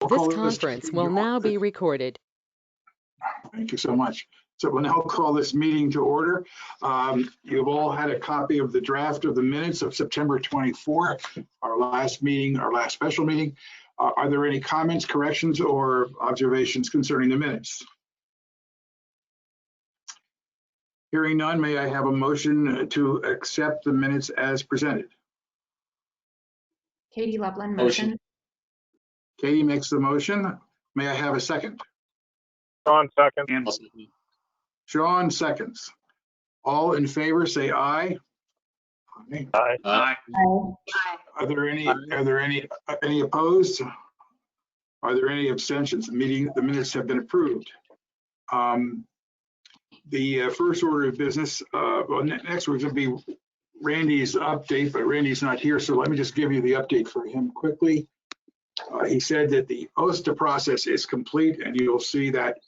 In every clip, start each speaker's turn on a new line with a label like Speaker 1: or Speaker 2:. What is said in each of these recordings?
Speaker 1: This conference will now be recorded.
Speaker 2: Thank you so much. So we'll now call this meeting to order. You've all had a copy of the draft of the minutes of September 24th, our last meeting, our last special meeting. Are there any comments, corrections, or observations concerning the minutes? Hearing none, may I have a motion to accept the minutes as presented?
Speaker 3: Katie Loveland, motion.
Speaker 2: Katie makes the motion. May I have a second?
Speaker 4: Sean, second.
Speaker 2: Sean seconds. All in favor, say aye. Aye.
Speaker 4: Aye.
Speaker 5: Aye.
Speaker 2: Are there any opposed? Are there any abstentions? The minutes have been approved. The first order of business, well, next we're going to be Randy's update, but Randy's not here, so let me just give you the update for him quickly. He said that the OSTA process is complete, and you'll see that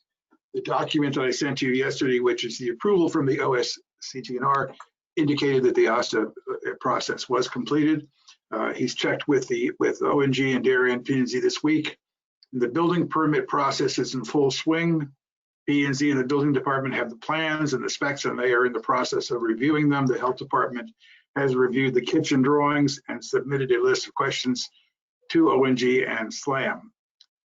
Speaker 2: the document that I sent you yesterday, which is the approval from the OSCTNR, indicated that the OSTA process was completed. He's checked with ONG and Darien P&Z this week. The building permit process is in full swing. P&Z and the building department have the plans and the specs, and they are in the process of reviewing them. The health department has reviewed the kitchen drawings and submitted a list of questions to ONG and SLAM.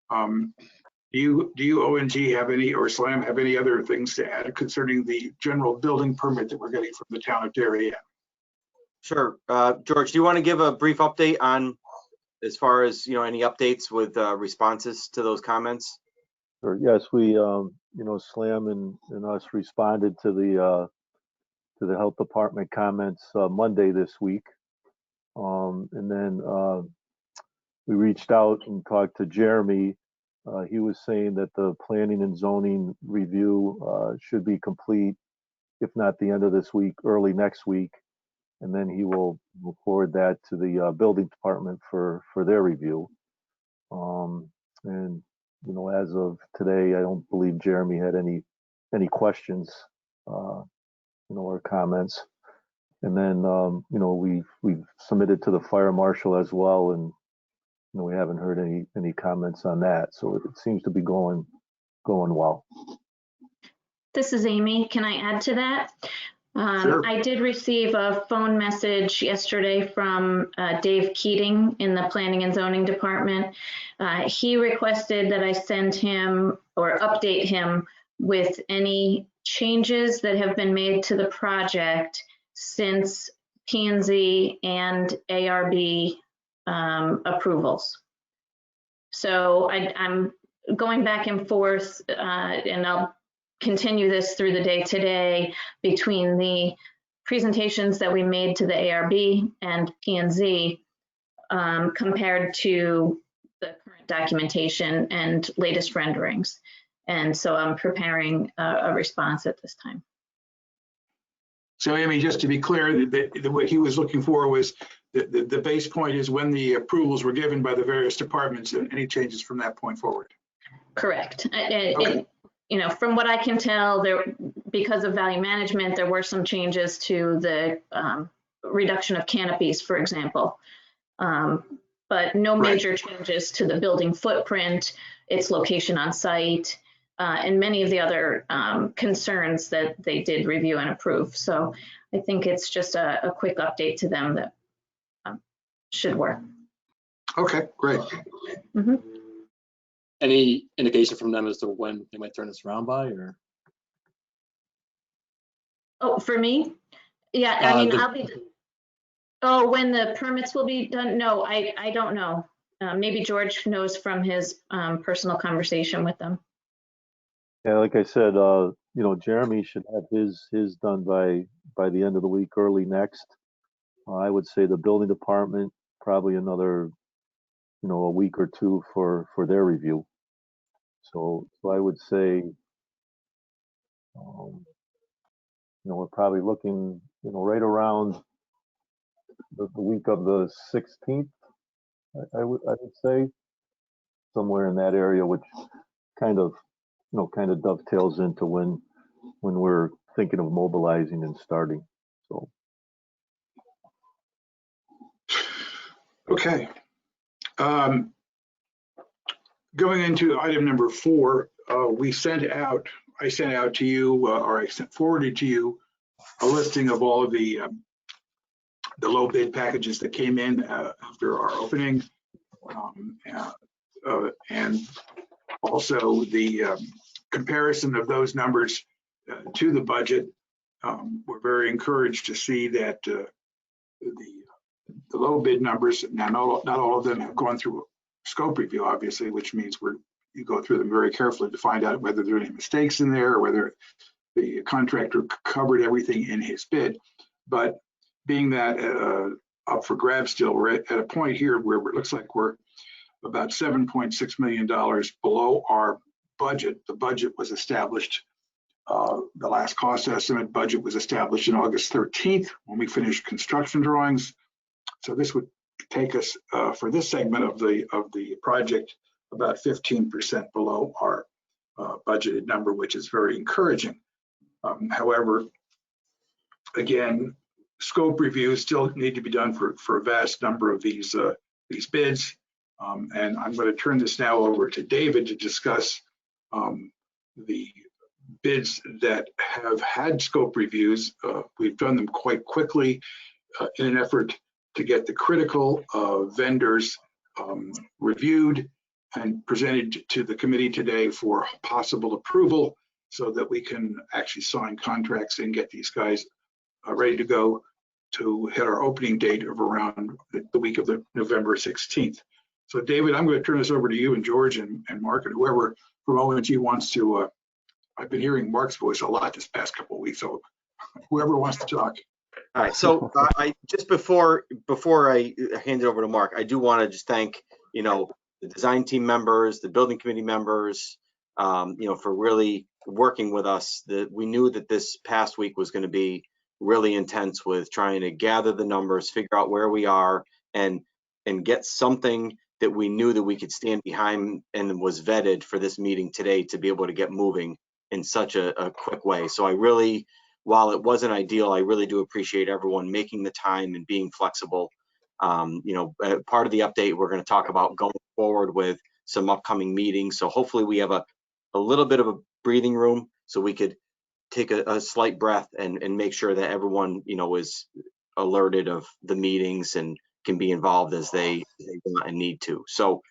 Speaker 2: Do you ONG have any, or SLAM have any other things to add concerning the general building permit that we're getting from the town of Darien?
Speaker 6: Sure. George, do you want to give a brief update on, as far as, any updates with responses to those comments?
Speaker 7: Sure. Yes, we, SLAM and us responded to the health department comments Monday this week. And then we reached out and talked to Jeremy. He was saying that the planning and zoning review should be complete, if not the end of this week, early next week. And then he will forward that to the building department for their review. And as of today, I don't believe Jeremy had any questions, or comments. And then, we've submitted to the fire marshal as well, and we haven't heard any comments on that. So it seems to be going well.
Speaker 3: This is Amy. Can I add to that?
Speaker 2: Sure.
Speaker 3: I did receive a phone message yesterday from Dave Keating in the Planning and Zoning Department. He requested that I send him or update him with any changes that have been made to the project since P&Z and ARB approvals. So I'm going back and forth, and I'll continue this through the day today between the presentations that we made to the ARB and P&Z compared to the current documentation and latest renderings. And so I'm preparing a response at this time.
Speaker 2: So Amy, just to be clear, what he was looking for was the base point is when the approvals were given by the various departments and any changes from that point forward.
Speaker 3: Correct.
Speaker 2: Okay.
Speaker 3: From what I can tell, because of value management, there were some changes to the reduction of canopies, for example, but no major changes to the building footprint, its location on site, and many of the other concerns that they did review and approve. So I think it's just a quick update to them that should work.
Speaker 2: Okay, great.
Speaker 3: Mm-hmm.
Speaker 5: Any indication from them as to when they might turn this around by, or?
Speaker 3: Oh, for me? Yeah, I mean, I'll be. Oh, when the permits will be done? No, I don't know. Maybe George knows from his personal conversation with them.
Speaker 7: Yeah, like I said, Jeremy should have his done by the end of the week, early next. I would say the building department, probably another, a week or two for their review. So I would say, we're probably looking, right around the week of the 16th, I would say, somewhere in that area, which kind of dovetails into when we're thinking of mobilizing and starting. So.
Speaker 2: Okay. Going into item number 4, I sent out to you, or I forwarded to you a listing of all of the low bid packages that came in after our opening, and also the comparison of those numbers to the budget. We're very encouraged to see that the low bid numbers, now not all of them have gone through scope review, obviously, which means you go through them very carefully to find out whether there are any mistakes in there or whether the contractor covered everything in his bid. But being that up for grabs still, we're at a point here where it looks like we're about $7.6 million below our budget. The budget was established, the last cost estimate budget was established on August 13th when we finished construction drawings. So this would take us for this segment of the project about 15% below our budgeted number, which is very encouraging. However, again, scope reviews still need to be done for a vast number of these bids. And I'm going to turn this now over to David to discuss the bids that have had scope reviews. We've done them quite quickly in an effort to get the critical vendors reviewed and presented to the committee today for possible approval so that we can actually sign contracts and get these guys ready to go to hit our opening date of around the week of the November 16th. So David, I'm going to turn this over to you and George and Mark and whoever from ONG wants to. I've been hearing Mark's voice a lot this past couple of weeks, so whoever wants to talk.
Speaker 6: All right, so I just before I hand it over to Mark, I do want to just thank, the design team members, the building committee members, for really working with us. We knew that this past week was going to be really intense with trying to gather the numbers, figure out where we are, and get something that we knew that we could stand behind and was vetted for this meeting today to be able to get moving in such a quick way. So I really, while it wasn't ideal, I really do appreciate everyone making the time and being flexible. Part of the update, we're going to talk about going forward with some upcoming meetings. So hopefully we have a little bit of a breathing room so we could take a slight breath and make sure that everyone, is alerted of the meetings and can be involved as they want and need to. So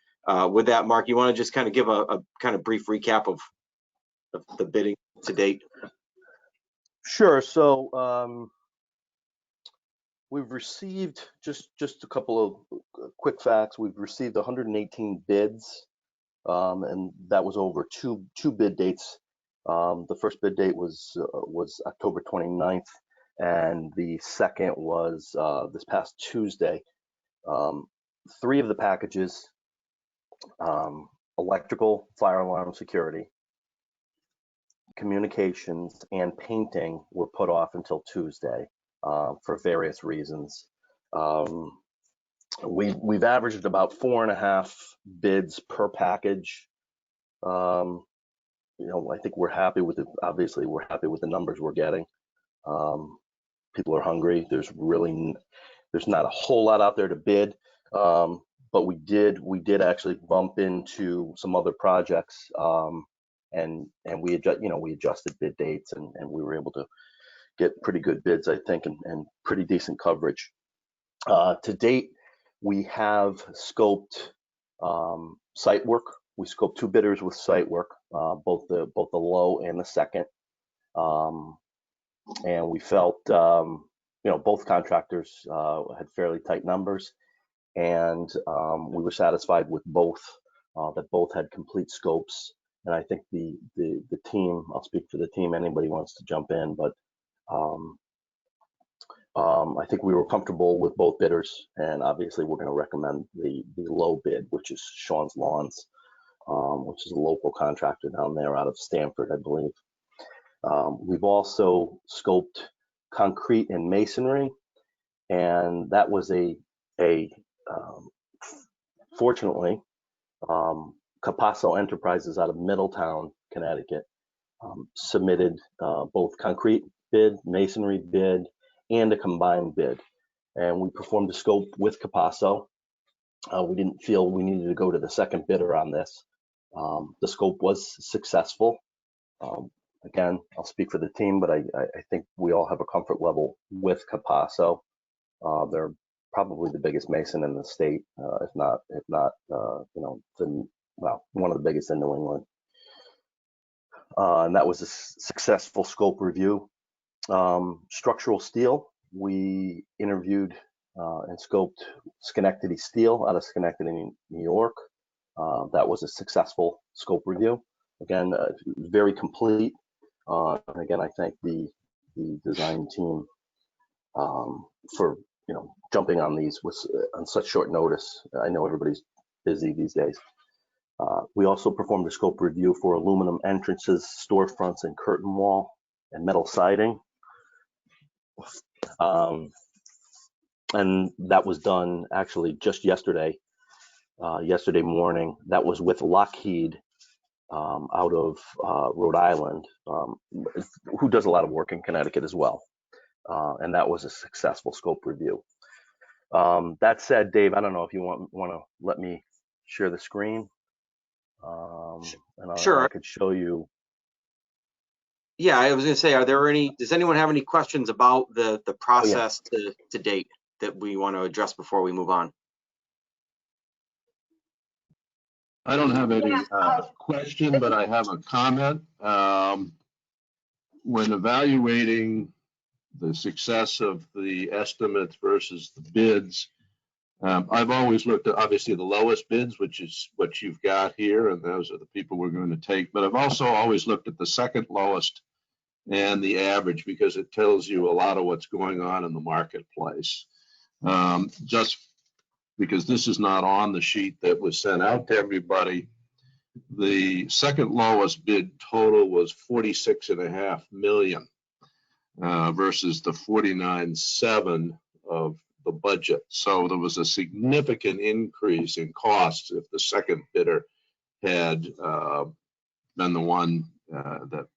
Speaker 6: with that, Mark, you want to just kind of give a kind of brief recap of the bidding to date?
Speaker 8: Sure. So we've received just a couple of quick facts. We've received 118 bids, and that was over two bid dates. The first bid date was October 29th, and the second was this past Tuesday. 3 of the packages, electrical, fire alarm, security, communications, and painting, were put off until Tuesday for various reasons. We've averaged about 4.5 bids per package. I think we're happy with it. Obviously, we're happy with the numbers we're getting. People are hungry. There's not a whole lot out there to bid, but we did actually bump into some other projects, and we adjusted bid dates, and we were able to get pretty good bids, I think, and pretty decent coverage. To date, we have scoped site work. We scoped 2 bidders with site work, both the low and the second, and we felt both contractors had fairly tight numbers, and we were satisfied with both, that both had complete scopes. And I think the team, I'll speak for the team, anybody wants to jump in, but I think we were comfortable with both bidders, and obviously we're going to recommend the low bid, which is Sean's Lawns, which is a local contractor down there out of Stamford, I believe. We've also scoped concrete and masonry, and that was fortunately, Capasso Enterprises out of Middletown, Connecticut, submitted both concrete bid, masonry bid, and a combined bid. And we performed a scope with Capasso. We didn't feel we needed to go to the second bidder on this. The scope was successful. Again, I'll speak for the team, but I think we all have a comfort level with Capasso. They're probably the biggest mason in the state, if not, one of the biggest in New England. And that was a successful scope review. Structural steel, we interviewed and scoped Schenectady Steel out of Schenectady, New York. That was a successful scope review. Again, very complete. And again, I thank the design team for jumping on these on such short notice. I know everybody's busy these days. We also performed a scope review for aluminum entrances, storefronts, and curtain wall and metal siding. And that was done actually just yesterday morning. That was with Lockheed out of Rhode Island, who does a lot of work in Connecticut as well. And that was a successful scope review. That said, Dave, I don't know if you want to let me share the screen. And
Speaker 6: Sure.
Speaker 8: I could show you.
Speaker 6: Yeah, I was going to say, does anyone have any questions about the process to date that we want to address before we move on?
Speaker 9: I don't have any question, but I have a comment. When evaluating the success of the estimates versus the bids, I've always looked at obviously the lowest bids, which is what you've got here, and those are the people we're going to take. But I've also always looked at the second lowest and the average, because it tells you a lot of what's going on in the marketplace. Just because this is not on the sheet that was sent out to everybody, the second lowest bid total was $46.5 million versus the $49.7 of the budget. So there was a significant increase in costs if the second bidder had been the one that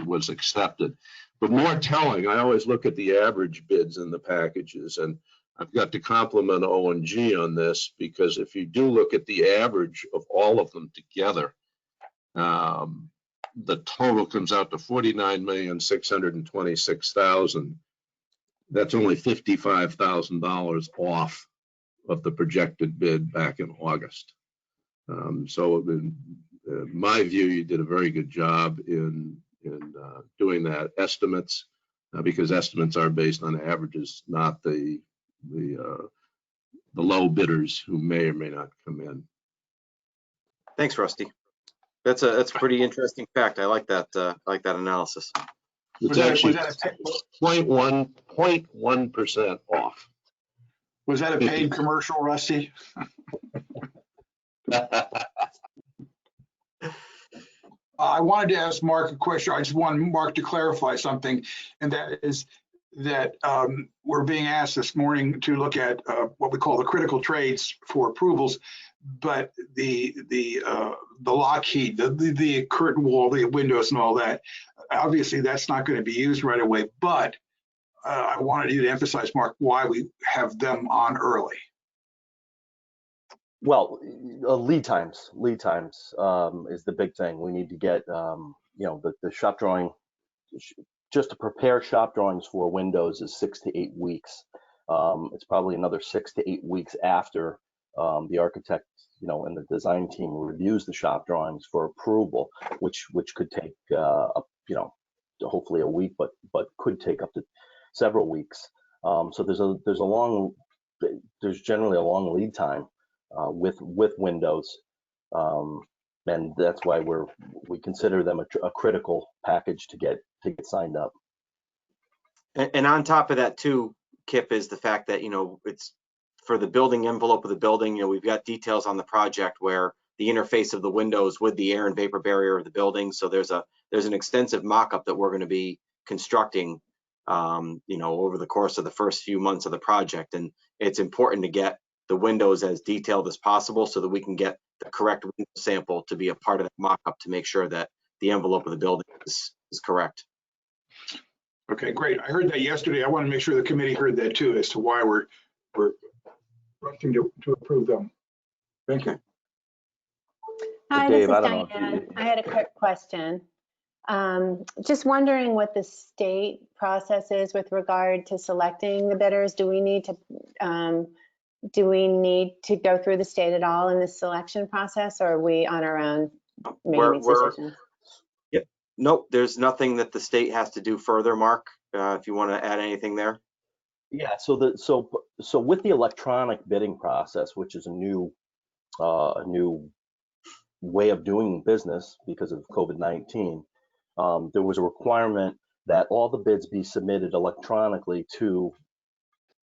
Speaker 9: was accepted. But more telling, I always look at the average bids in the packages, and I've got to compliment O&G on this, because if you do look at the average of all of them together, the total comes out to $49,626,000. That's only $55,000 off of the projected bid back in August. So in my view, you did a very good job in doing that estimates, because estimates are based on averages, not the low bidders who may or may not come in.
Speaker 6: Thanks, Rusty. That's a pretty interesting fact. I like that analysis.
Speaker 9: It's actually 0.1% off.
Speaker 2: Was that a paid commercial, Rusty? I wanted to ask Mark a question. I just want Mark to clarify something, and that is that we're being asked this morning to look at what we call the critical trades for approvals, but the Lockheed, the curtain wall, the windows and all that, obviously that's not going to be used right away, but I wanted you to emphasize, Mark, why we have them on early.
Speaker 8: Well, lead times is the big thing. We need to get, the shop drawing, just to prepare shop drawings for windows is 6 to 8 weeks. It's probably another 6 to 8 weeks after the architect, and the design team reviews the shop drawings for approval, which could take, hopefully a week, but could take up to several weeks. So there's generally a long lead time with windows, and that's why we consider them a critical package to get signed up.
Speaker 6: And on top of that too, Kip, is the fact that it's for the building envelope of the building. We've got details on the project where the interface of the windows with the air and vapor barrier of the building. So there's an extensive mock-up that we're going to be constructing over the course of the first few months of the project, and it's important to get the windows as detailed as possible so that we can get the correct window sample to be a part of that mock-up to make sure that the envelope of the building is correct.
Speaker 2: Okay, great. I heard that yesterday. I want to make sure the committee heard that too, as to why we're rushing to approve them. Thank you.
Speaker 10: Hi,
Speaker 8: Dave,
Speaker 10: this
Speaker 8: I
Speaker 10: is
Speaker 8: don't know if you,
Speaker 10: Diane. I had a quick question. Just wondering what the state process is with regard to selecting the bidders. Do we need to go through the state at all in this selection process, or are we on our own making these decisions?
Speaker 6: Yep. Nope, there's nothing that the state has to do further, Mark, if you want to add anything there.
Speaker 8: yeah, so with the electronic bidding process, which is a new way of doing business because of COVID-19, there was a requirement that all the bids be submitted electronically to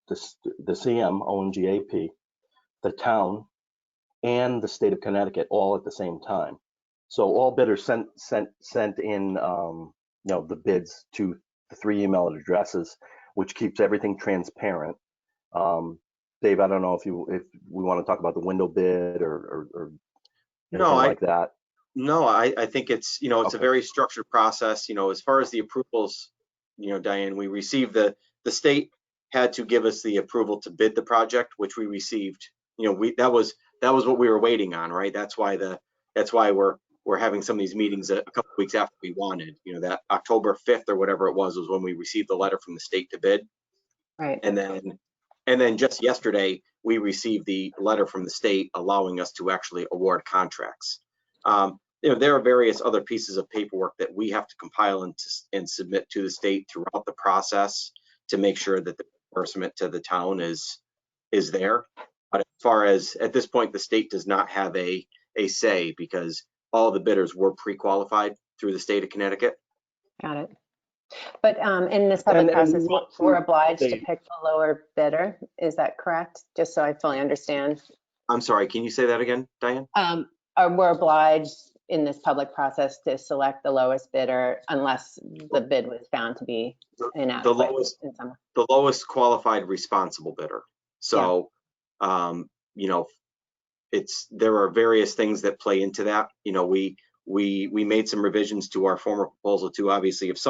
Speaker 8: the CM, ONGAP, the town, and the state of Connecticut all at the same time. So all bidders sent in the bids to the 3 email addresses, which keeps everything transparent. Dave, I don't know if we want to talk about the window bid or anything like that.
Speaker 6: No, I think it's, it's
Speaker 8: Okay.
Speaker 6: a very structured process. As far as the approvals, Diane, we received the state had to give us the approval to bid the project, which we received. That was what we were waiting on, right? That's why we're having some of these meetings a couple of weeks after we wanted. That October 5th or whatever it was when we received the letter from the state to bid.
Speaker 10: Right.
Speaker 6: And then just yesterday we received the letter from the state allowing us to actually award contracts. There are various other pieces of paperwork that we have to compile and submit to the state throughout the process to make sure that the reimbursement to the town is there. But as far as at this point, the state does not have a say because all the bidders were pre-qualified through the state of Connecticut.
Speaker 10: Got it. But in this public process, we're obliged to pick the lower bidder. Is that correct? Just so I fully understand.
Speaker 6: I'm sorry, can you say that again, Diane?
Speaker 10: We're obliged in this public process to select the lowest bidder unless the bid was found to be inadequate in some way.
Speaker 6: The lowest qualified responsible bidder. So, there are various things that play into that. We made some revisions to our former proposal too. Obviously, if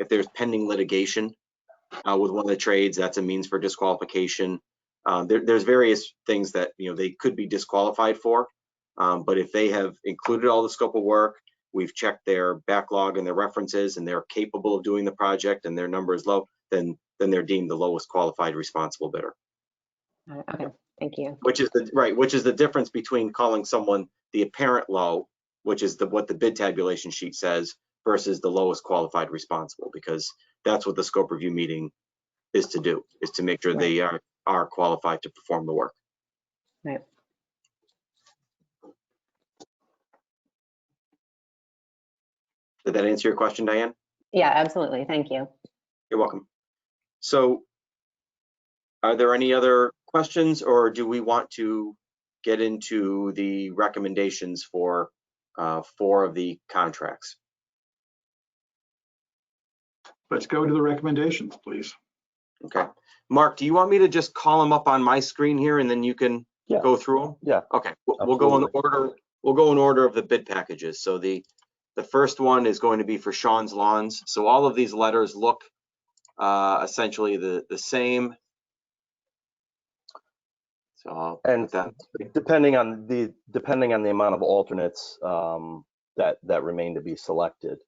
Speaker 6: there's pending litigation with one of the trades, that's a means for disqualification. There's various things that they could be disqualified for. But if they have included all the scope of work, we've checked their backlog and their references, and they're capable of doing the project, and their number is low, then they're deemed the lowest qualified responsible bidder.
Speaker 10: Okay, thank you.
Speaker 6: Which is the difference between calling someone the apparent low, which is what the bid tabulation sheet says, versus the lowest qualified responsible, because that's what the scope review meeting is to do, is to make sure they are qualified to perform the work.
Speaker 10: Right.
Speaker 6: Did that answer your question, Diane?
Speaker 10: Yeah, absolutely. Thank you.
Speaker 6: You're welcome. So are there any other questions, or do we want to get into the recommendations for 4 of the contracts?
Speaker 2: Let's go to the recommendations, please.
Speaker 6: Okay. Mark, do you want me to just call them up on my screen here and then you can go through them?
Speaker 8: Yeah.
Speaker 6: Okay. We'll go in order. We'll go in order of the bid packages. So the first one is going to be for Sean's Lawns. So all of these letters look essentially the same. So
Speaker 8: and depending on the amount of alternates that remain to be selected.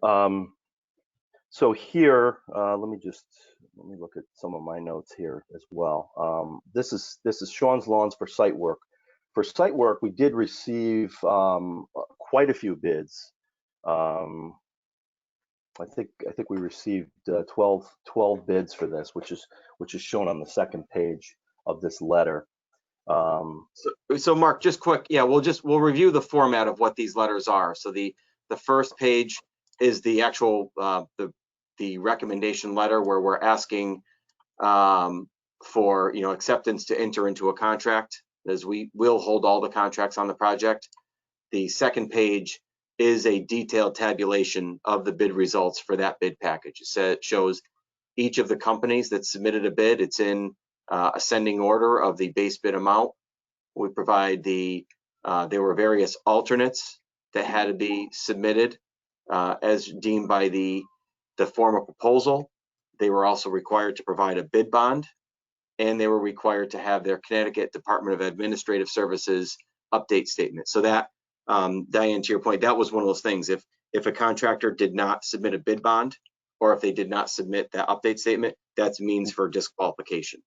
Speaker 8: So here, let me look at some of my notes here as well. This is Sean's Lawns for site work. For site work, we did receive quite a few bids. I think we received 12 bids for this, which is shown on the second page of this letter.
Speaker 6: So Mark, just quick, we'll review the format of what these letters are. So the first page is the actual the recommendation letter where we're asking for acceptance to enter into a contract, as we will hold all the contracts on the project. The second page is a detailed tabulation of the bid results for that bid package. It shows each of the companies that submitted a bid. It's in ascending order of the base bid amount. We provide there were various alternates that had to be submitted as deemed by the former proposal. They were also required to provide a bid bond, and they were required to have their Connecticut Department of Administrative Services update statement. So that, Diane, to your point, that was one of those things. If a contractor did not submit a bid bond, or if they did not submit that update statement, that's means for disqualification.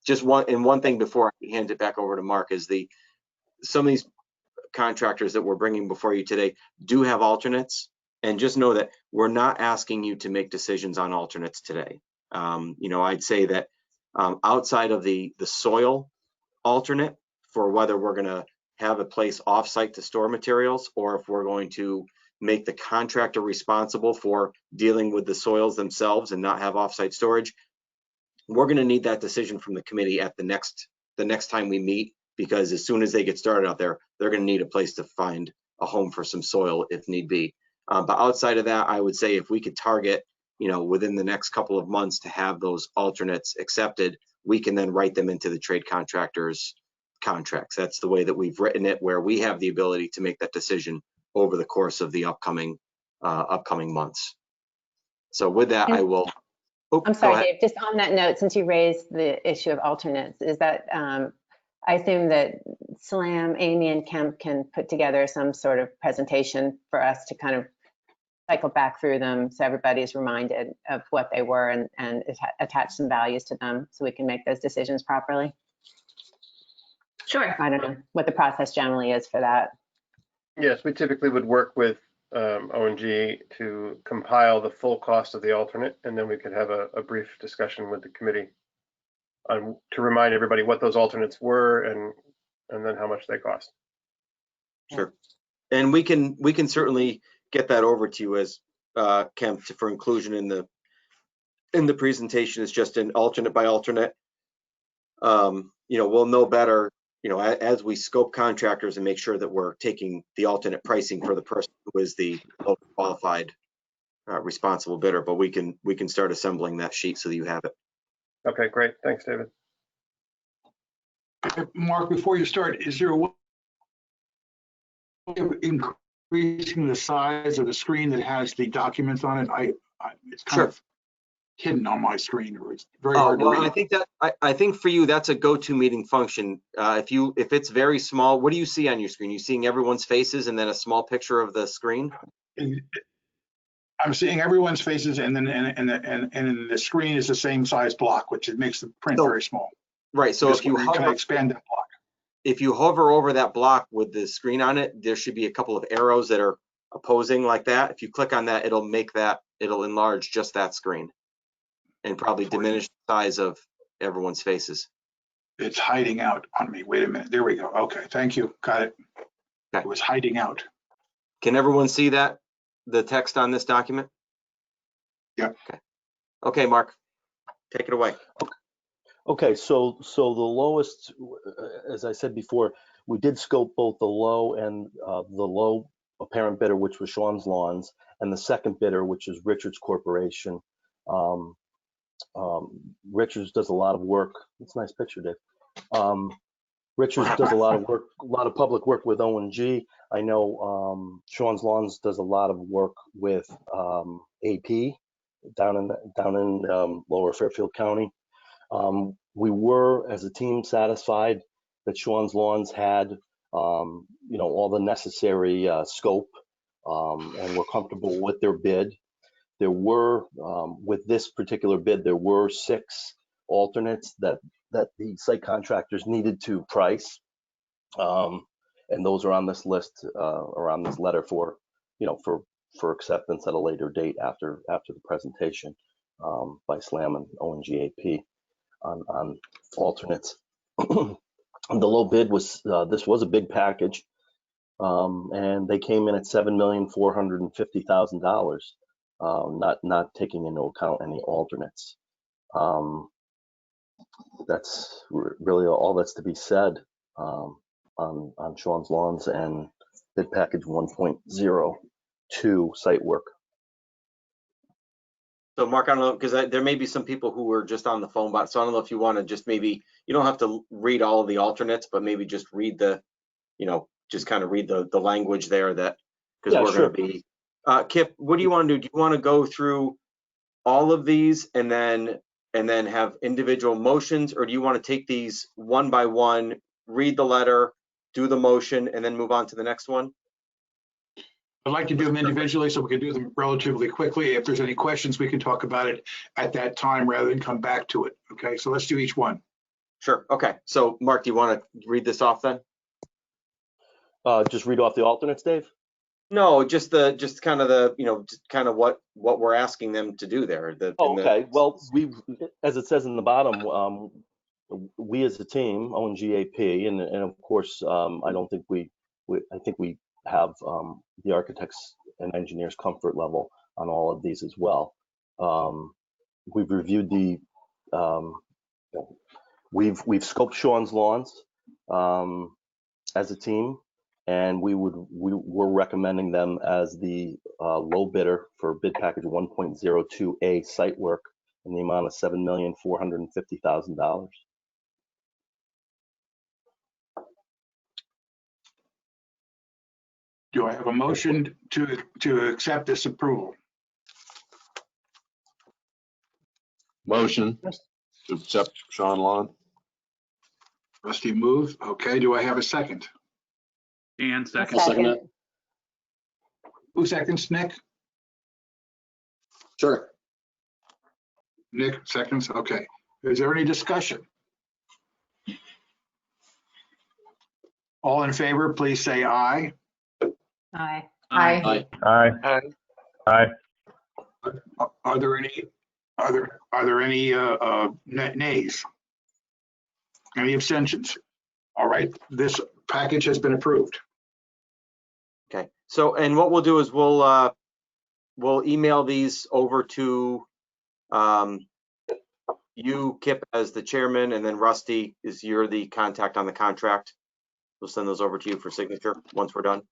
Speaker 6: Just one thing before I hand it back over to Mark is some of these contractors that we're bringing before you today do have alternates, and just know that we're not asking you to make decisions on alternates today. I'd say that outside of the soil alternate, for whether we're going to have a place offsite to store materials, or if we're going to make the contractor responsible for dealing with the soils themselves and not have offsite storage, we're going to need that decision from the committee at the next time we meet, because as soon as they get started out there, they're going to need a place to find a home for some soil if need be. But outside of that, I would say if we could target, within the next couple of months to have those alternates accepted, we can then write them into the trade contractors' contracts. That's the way that we've written it, where we have the ability to make that decision over the course of the upcoming months. So with that, I will.
Speaker 10: I'm sorry, Dave, just on that note, since you raised the issue of alternates, is that I assume that SLAM, Amy, and Kemp can put together some sort of presentation for us to kind of cycle back through them so everybody's reminded of what they were and attach some values to them so we can make those decisions properly?
Speaker 3: Sure.
Speaker 10: I don't know what the process generally is for that.
Speaker 11: Yes, we typically would work with O&G to compile the full cost of the alternate, and then we could have a brief discussion with the committee to remind everybody what those alternates were and then how much they cost.
Speaker 6: Sure. And we can certainly get that over to you as Kemp for inclusion in the presentation. Is just an alternate by alternate. We'll know better, as we scope contractors and make sure that we're taking the alternate pricing for the person who is the qualified responsible bidder. But we can start assembling that sheet so that you have it.
Speaker 11: Okay, great. Thanks, David.
Speaker 2: Mark, before you start, is there a way of increasing the size of the screen that has the documents on it? It's kind of hidden on my screen, or it's very hard to read.
Speaker 6: I think for you that's a go-to meeting function. If it's very small, what do you see on your screen? You seeing everyone's faces and then a small picture of the screen?
Speaker 2: I'm seeing everyone's faces, and then and the screen is the same size block, which it makes the print very small.
Speaker 6: Right. So if you
Speaker 2: hover, expand that block.
Speaker 6: If you hover over that block with the screen on it, there should be a couple of arrows that are opposing like that. If you click on that, it'll enlarge just that screen and probably diminish the size of everyone's faces.
Speaker 2: It's hiding out on me. Wait a minute. There we go. Okay. Thank you. Got it. Okay. It was hiding out.
Speaker 6: Can everyone see that? The text on this document?
Speaker 2: Yeah.
Speaker 6: Okay, Mark, take it away.
Speaker 8: Okay, so the lowest, as I said before, we did scope both the low and the low apparent bidder, which was Sean's Lawns, and the second bidder, which is Richards Corporation. Richards does a lot of work. It's a nice picture, Dave. Richards does a lot of work, a lot of public work with O&G. I know Sean's Lawns does a lot of work with AP down in Lower Fairfield County. We were, as a team, satisfied that Sean's Lawns had, all the necessary scope, and we're comfortable with their bid. There were, with this particular bid, there were 6 alternates that the site contractors needed to price, and those are on this list, around this letter for acceptance at a later date after the presentation by SLAM and O&G AP on alternates. The low bid was this was a big package, and they came in at $7,450,000, not taking into account any alternates. That's really all that's to be said on Sean's Lawns and bid package 1.02 site work.
Speaker 6: So Mark, I don't know, because there may be some people who were just on the phone, so I don't know if you want to just maybe, you don't have to read all of the alternates, but maybe just read the, just kind of read the language there that, because we're going to be, Kip, what do you want to do? Do you want to go through all of these and then have individual motions, or do you want to take these one by one, read the letter, do the motion and then move on to the next one?
Speaker 2: I'd like to do them individually so we can do them relatively quickly. If there's any questions, we can talk about it at that time rather than come back to it. Okay, so let's do each one.
Speaker 6: Sure. Okay. So Mark, do you want to read this off then?
Speaker 8: Just read off the alternates, Dave.
Speaker 6: No, just kind of the, just kind of what we're asking them to do there.
Speaker 8: Okay. Well, as it says in the bottom, we as a team, ONGAP, and of course, I don't think I think we have the architects and engineers' comfort level on all of these as well. We've reviewed we've scoped Sean's lawns as a team, and we're recommending them as the low bidder for bid package 1.02A site work in the amount of $7,450,000.
Speaker 2: Do I have a motion to accept this approval?
Speaker 9: Motion to accept Sean Lawn.
Speaker 2: Rusty moves. Okay, do I have a second?
Speaker 5: And
Speaker 10: second.
Speaker 5: I'll second that.
Speaker 2: Who seconds, Nick?
Speaker 5: Sure.
Speaker 2: Nick seconds, okay. Is there any discussion? All in favor, please say aye.
Speaker 10: Aye.
Speaker 3: Aye.
Speaker 4: Aye. Aye.
Speaker 2: Are there any nays? Any abstentions? All right, this package has been approved.
Speaker 6: Okay. So, and what we'll do is we'll email these over to you, Kip, as the chairman, and then Rusty, you're the contact on the contract. We'll send those over to you for signature once we're done.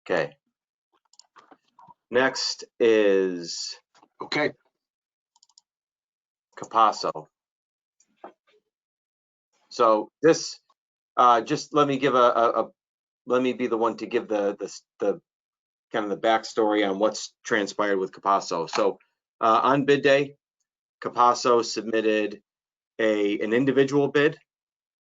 Speaker 6: Okay. Next is
Speaker 2: Okay.
Speaker 6: Capasso. So this, just let me give let me be the one to give the kind of the backstory on what's transpired with Capasso. So on bid day, Capasso submitted an individual bid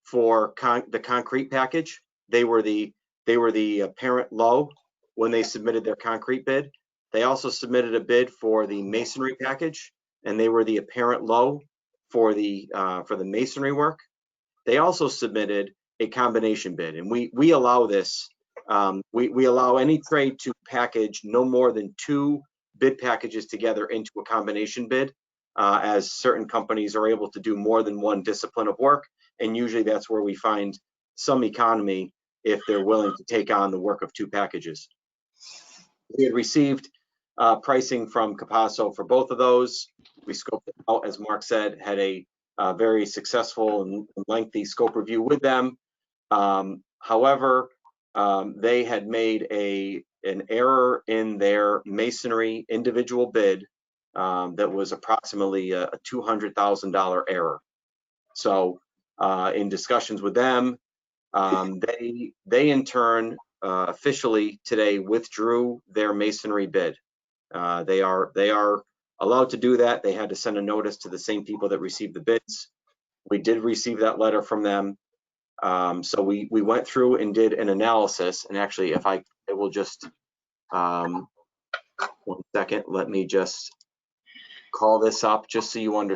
Speaker 6: for the concrete package. They were the apparent low when they submitted their concrete bid. They also submitted a bid for the masonry package, and they were the apparent low for the masonry work. They also submitted a combination bid, and we allow this. We allow any trade to package no more than 2 bid packages together into a combination bid, as certain companies are able to do more than one discipline of work, and usually that's where we find some economy if they're willing to take on the work of 2 packages. We had received pricing from Capasso for both of those. We scoped it out, as Mark said, had a very successful and lengthy scope review with them. However, they had made an error in their masonry individual bid that was approximately a $200,000 error. So in discussions with them, they in turn officially today withdrew their masonry bid. They are allowed to do that. They had to send a notice to the same people that received the bids. We did receive that letter from them. So we went through and did an analysis. And actually, if I will just, 1 second, let me just call this up just so you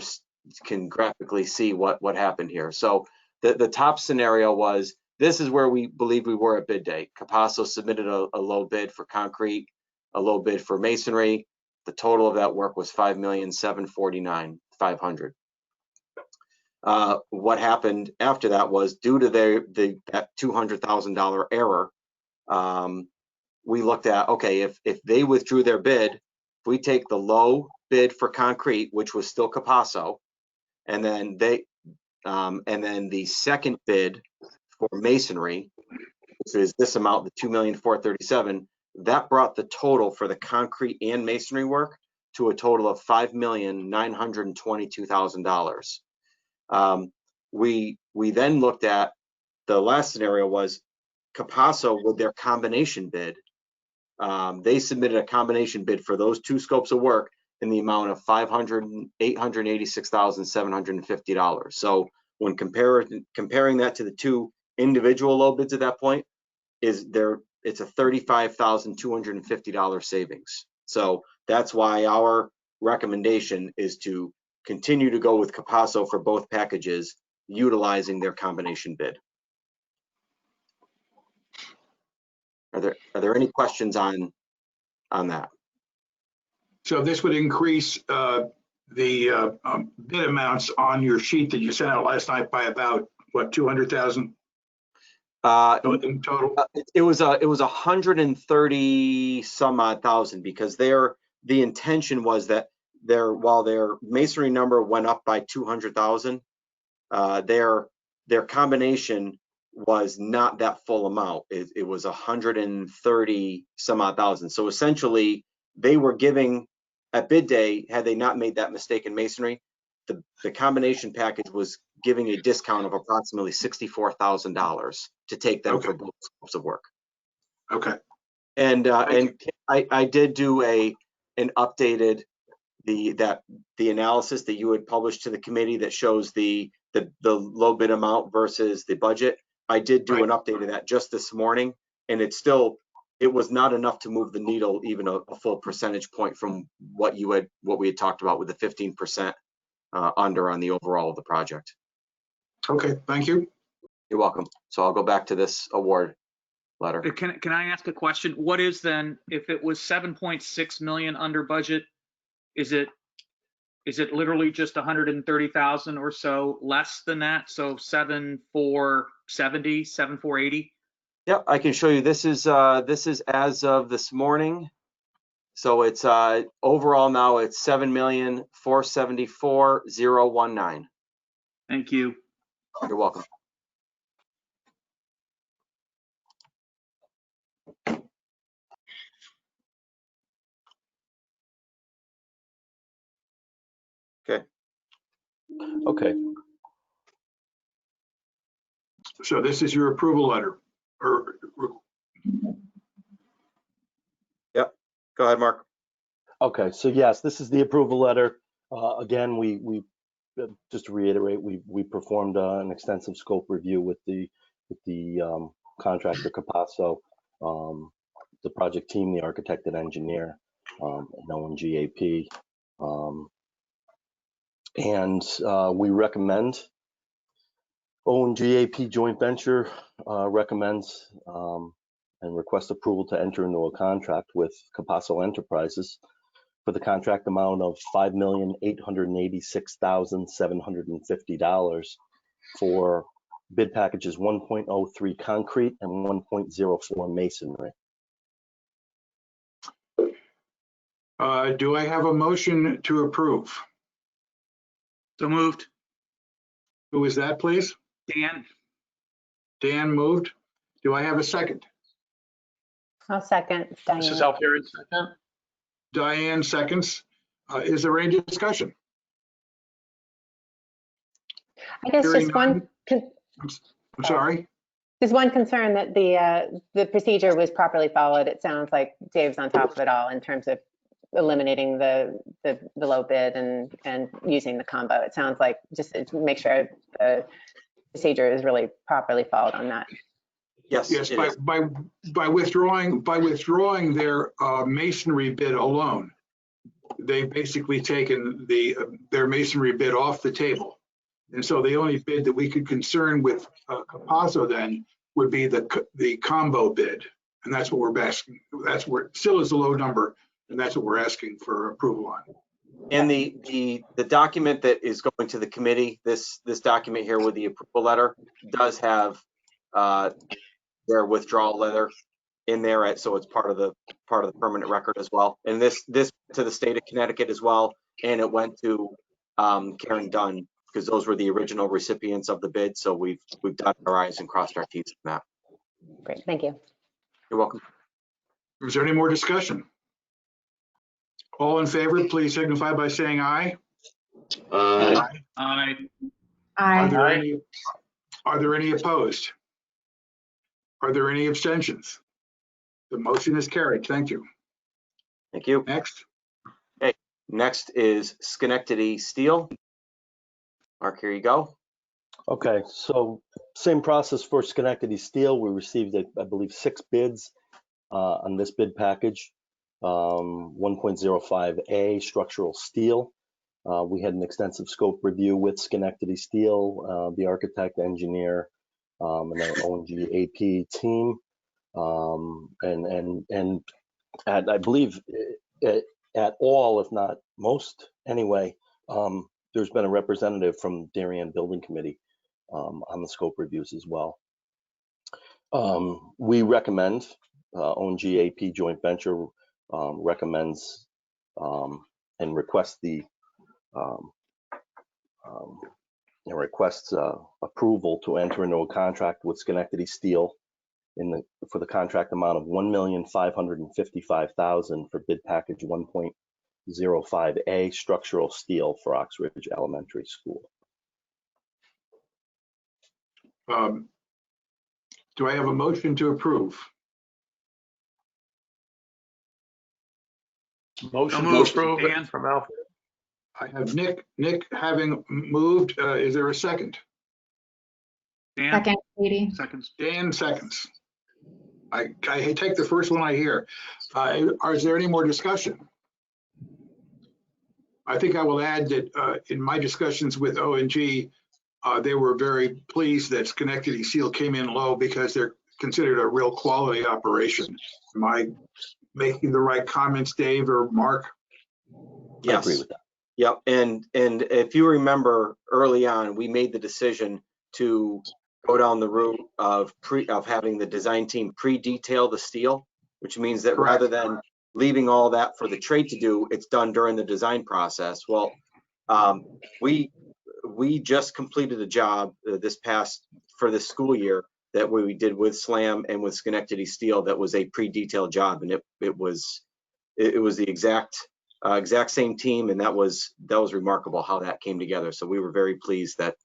Speaker 6: can graphically see what happened here. So the top scenario was, this is where we believe we were at bid day. Capasso submitted a low bid for concrete, a low bid for masonry. The total of that work was $5,749,500. What happened after that was, due to that $200,000 error, we looked at, okay, if they withdrew their bid, if we take the low bid for concrete, which was still Capasso, and then the second bid for masonry, which is this amount, the $2,437,000, that brought the total for the concrete and masonry work to a total of $5,922,000. We then looked at, the last scenario was Capasso with their combination bid. They submitted a combination bid for those 2 scopes of work in the amount of $886,750. So when comparing that to the two individual low bids at that point, it's a $35,250 savings. So that's why our recommendation is to continue to go with Capasso for both packages, utilizing their combination bid. Are there any questions on that?
Speaker 2: So this would increase the bid amounts on your sheet that you sent out last night by about, what, 200,000 in total?
Speaker 6: It was 130 some odd thousand, because the intention was that while their masonry number went up by 200,000, their combination was not that full amount. It was 130 some odd thousand. So essentially, they were giving at bid day, had they not made that mistake in masonry, the combination package was giving a discount of approximately $64,000 to take them for both scopes of work.
Speaker 2: Okay.
Speaker 6: And I did do an updated the analysis that you had published to the committee that shows the low bid amount versus the budget. I did do an update of that just this morning, and it was not enough to move the needle even a full percentage point from what we had talked about with the 15% under on the overall of the project.
Speaker 2: Okay, thank you.
Speaker 6: You're welcome. So I'll go back to this award letter.
Speaker 12: Can I ask a question? What is then, if it was 7.6 million under budget, is it literally just 130,000 or so less than that? So 7,470, 7,480?
Speaker 6: Yep, I can show you. This is as of this morning. So it's overall now it's 7,474,019.
Speaker 12: Thank you.
Speaker 6: You're welcome.
Speaker 8: Okay.
Speaker 2: So this is your approval letter.
Speaker 6: Yep. Go ahead, Mark.
Speaker 8: Okay. So yes, this is the approval letter. Again, we just to reiterate, we performed an extensive scope review with the contractor Capasso, the project team, the architect and engineer, and ONGAP. And we recommend, ONGAP joint venture recommends and requests approval to enter into a contract with Capasso Enterprises for the contract amount of $5,886,750 for bid packages 1.03 concrete and 1.04 masonry.
Speaker 2: Do I have a motion to approve?
Speaker 12: So moved.
Speaker 2: Who is that, please?
Speaker 12: Dan?
Speaker 2: Dan moved. Do I have a second?
Speaker 10: I'll second.
Speaker 5: This is Alfieri.
Speaker 2: Diane seconds. Is there any discussion?
Speaker 10: I guess
Speaker 2: Hearing
Speaker 10: just one.
Speaker 2: I'm sorry.
Speaker 10: There's one concern that the procedure was properly followed. It sounds like Dave's on top of it all in terms of eliminating the low bid and using the combo. It sounds like just to make sure the procedure is really properly followed on that.
Speaker 6: Yes.
Speaker 2: Yes. By withdrawing their masonry bid alone, they've basically taken their masonry bid off the table. And so the only bid that we could concern with Capasso then would be the combo bid. And that's what we're asking. That's where it still is a low number. And that's what we're asking for approval on.
Speaker 6: And the document that is going to the committee, this document here with the approval letter, does have their withdrawal letter in there, so it's part of the permanent record as well. And this to the state of Connecticut as well, and it went to Karen Dunn, because those were the original recipients of the bid. So we've dotted our I's and crossed our T's on that.
Speaker 10: Great, thank you.
Speaker 6: You're welcome.
Speaker 2: Is there any more discussion? All in favor, please signify by saying aye.
Speaker 9: Aye.
Speaker 12: Aye.
Speaker 10: Aye.
Speaker 2: Are there any opposed? Are there any abstentions? The motion is carried. Thank you.
Speaker 6: Thank you.
Speaker 2: Next.
Speaker 6: Okay. Next is Schenectady Steel. Mark, here you go.
Speaker 8: Okay, so same process for Schenectady Steel. We received, I believe, 6 bids on this bid package. 1.05A structural steel. We had an extensive scope review with Schenectady Steel, the architect, engineer, and our ONG AP team. And I believe at all, if not most anyway, there's been a representative from Darien Building Committee on the scope reviews as well. We recommend, ONG AP joint venture recommends and requests approval to enter into a contract with Schenectady Steel for the contract amount of $1,555,000 for bid package 1.05A structural steel for Oxridge Elementary School.
Speaker 2: Do I have a motion to approve?
Speaker 4: Motion to
Speaker 12: moved.
Speaker 4: approve
Speaker 12: Dan.
Speaker 4: it from Alfred.
Speaker 2: I have Nick having moved. Is there a second?
Speaker 12: Dan,
Speaker 13: Second, Katie.
Speaker 12: seconds.
Speaker 2: Dan seconds. I take the first one I hear. Is there any more discussion? I think I will add that in my discussions with ONG, they were very pleased that Schenectady Steel came in low because they're considered a real quality operation. Am I making the right comments, Dave or Mark?
Speaker 6: Yes.
Speaker 8: I agree with that.
Speaker 6: Yep, and if you remember early on, we made the decision to go down the route of having the design team pre-detail the steel, which means that
Speaker 2: Correct.
Speaker 6: rather than leaving all that for the trade to do, it's done during the design process. Well, we just completed a job for this school year that we did with SLAM and with Schenectady Steel that was a pre-detailed job, and it was the exact same team, and that was remarkable how that came together. So we were very pleased that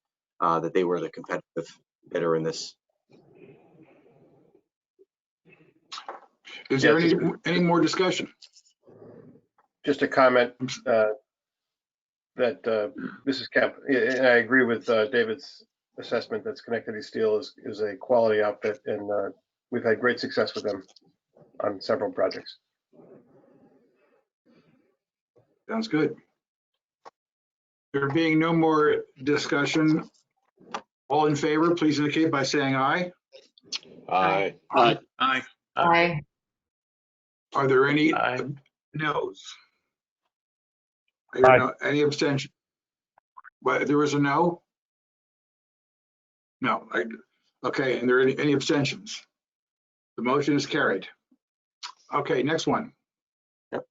Speaker 6: they were the competitive bidder in this.
Speaker 2: Is there any more discussion?
Speaker 11: Just a comment that this is Kemp, and I agree with David's assessment that Schenectady Steel is a quality outfit, and we've had great success with them on several projects.
Speaker 2: Sounds good. There being no more discussion, all in favor, please indicate by saying aye.
Speaker 9: Aye.
Speaker 5: Aye.
Speaker 12: Aye.
Speaker 13: Aye.
Speaker 2: Are there any
Speaker 4: Aye.
Speaker 2: no's? I hear no. Any abstention? But there was a no? No. Okay, and there are any abstentions? The motion is carried. Okay, next one.
Speaker 6: Yep.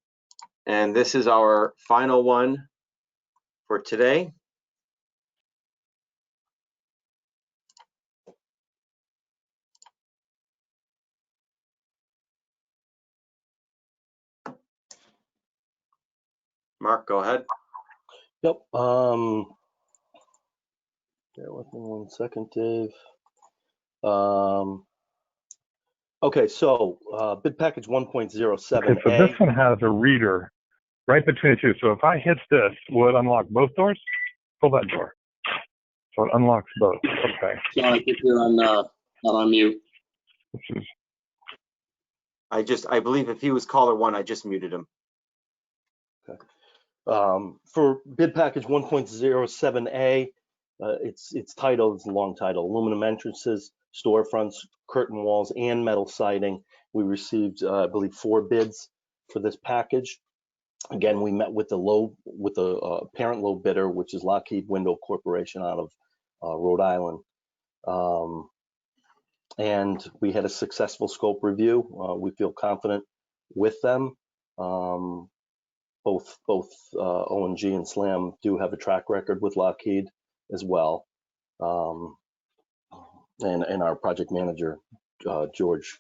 Speaker 6: And this is our final one for today. Mark, go ahead.
Speaker 8: Yep. Bear with me 1 second, Dave. Okay, so bid package 1.07A.
Speaker 14: Okay, so this one has a reader right between the two. So if I hit this, will it unlock both doors? Pull that door. So it unlocks both. Okay.
Speaker 5: John, I think you're on not on mute.
Speaker 14: This is
Speaker 6: I believe if he was caller 1, I just muted him.
Speaker 8: Okay. For bid package 1.07A, it's titled, it's a long title, aluminum entrances, storefronts, curtain walls, and metal siding. We received, I believe, 4 bids for this package. Again, we met with the parent low bidder, which is Lockheed Window Corporation out of Rhode Island. And we had a successful scope review. We feel confident with them. Both ONG and SLAM do have a track record with Lockheed as well. And our project manager, George,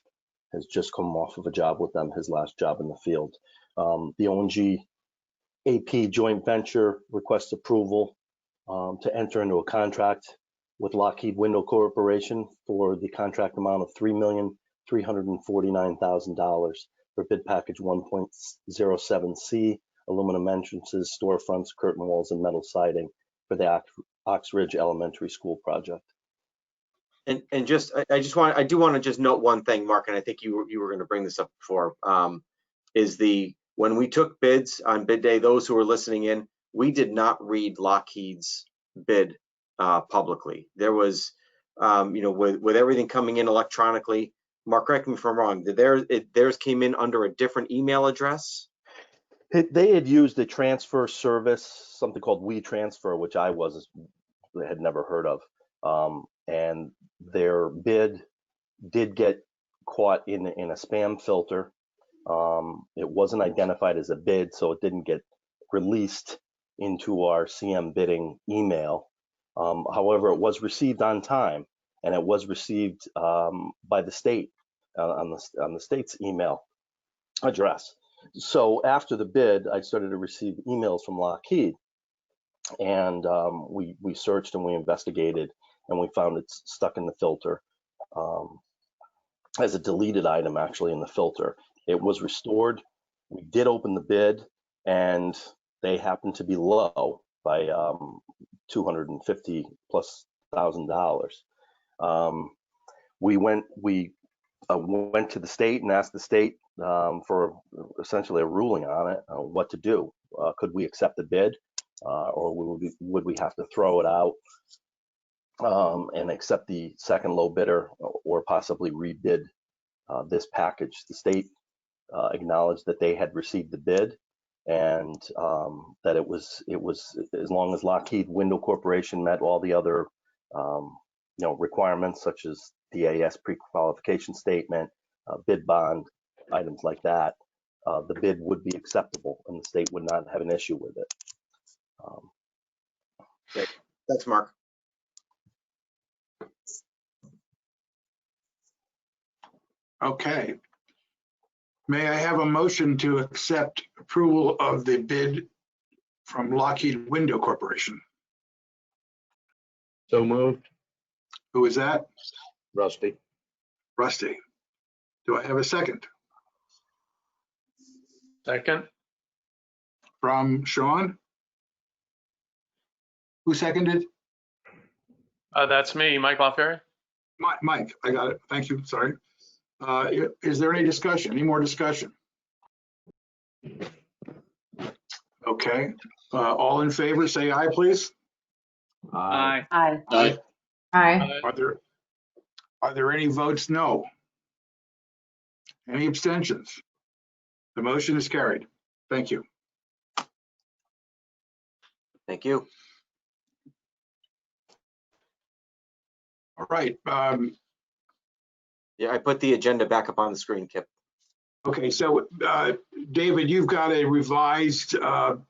Speaker 8: has just come off of a job with them, his last job in the field. The ONG AP joint venture requests approval to enter into a contract with Lockheed Window Corporation for the contract amount of $3,349,000 for bid package 1.07C, aluminum entrances, storefronts, curtain walls, and metal siding for the Ox Ridge Elementary School project.
Speaker 6: And just, I do want to just note one thing, Mark, and I think you were going to bring this up before, is when we took bids on bid day, those who were listening in, we did not read Lockheed's bid publicly. There was, with everything coming in electronically, Mark, correct me if I'm wrong, theirs came in under a different email address?
Speaker 8: They had used a transfer service, something called WeTransfer, which I had never heard of. And their bid did get caught in a spam filter. It wasn't identified as a bid, so it didn't get released into our CM bidding email. However, it was received on time, and it was received by the state on the state's email address. So after the bid, I started to receive emails from Lockheed, and we searched and we investigated, and we found it's stuck in the filter as a deleted item, actually, in the filter. It was restored. We did open the bid, and they happened to be low by $250,000+. We went to the state and asked the state for essentially a ruling on it, what to do. Could we accept the bid, or would we have to throw it out and accept the second low bidder, or possibly rebid this package? The state acknowledged that they had received the bid, and that it was as long as Lockheed Window Corporation met all the other requirements, such as DAS pre-qualification statement, bid bond, items like that, the bid would be acceptable and the state would not have an issue with it.
Speaker 6: Okay. Thanks, Mark.
Speaker 2: Okay. May I have a motion to accept approval of the bid from Lockheed Window Corporation?
Speaker 9: So moved.
Speaker 2: Who is that?
Speaker 9: Rusty.
Speaker 2: Rusty. Do I have a second?
Speaker 11: Second.
Speaker 2: From Sean? Who seconded?
Speaker 11: That's me, Mike LaFerre.
Speaker 2: Mike, I got it. Thank you. Sorry. Is there any discussion? Any more discussion? Okay. All in favor, say aye, please.
Speaker 12: Aye.
Speaker 10: Aye.
Speaker 5: Aye.
Speaker 10: Aye.
Speaker 2: Are there any votes no? Any abstentions? The motion is carried. Thank you.
Speaker 6: Thank you.
Speaker 2: All right.
Speaker 6: Yeah, I put the agenda back up on the screen, Kip.
Speaker 2: Okay, so David, you've got a revised, I'll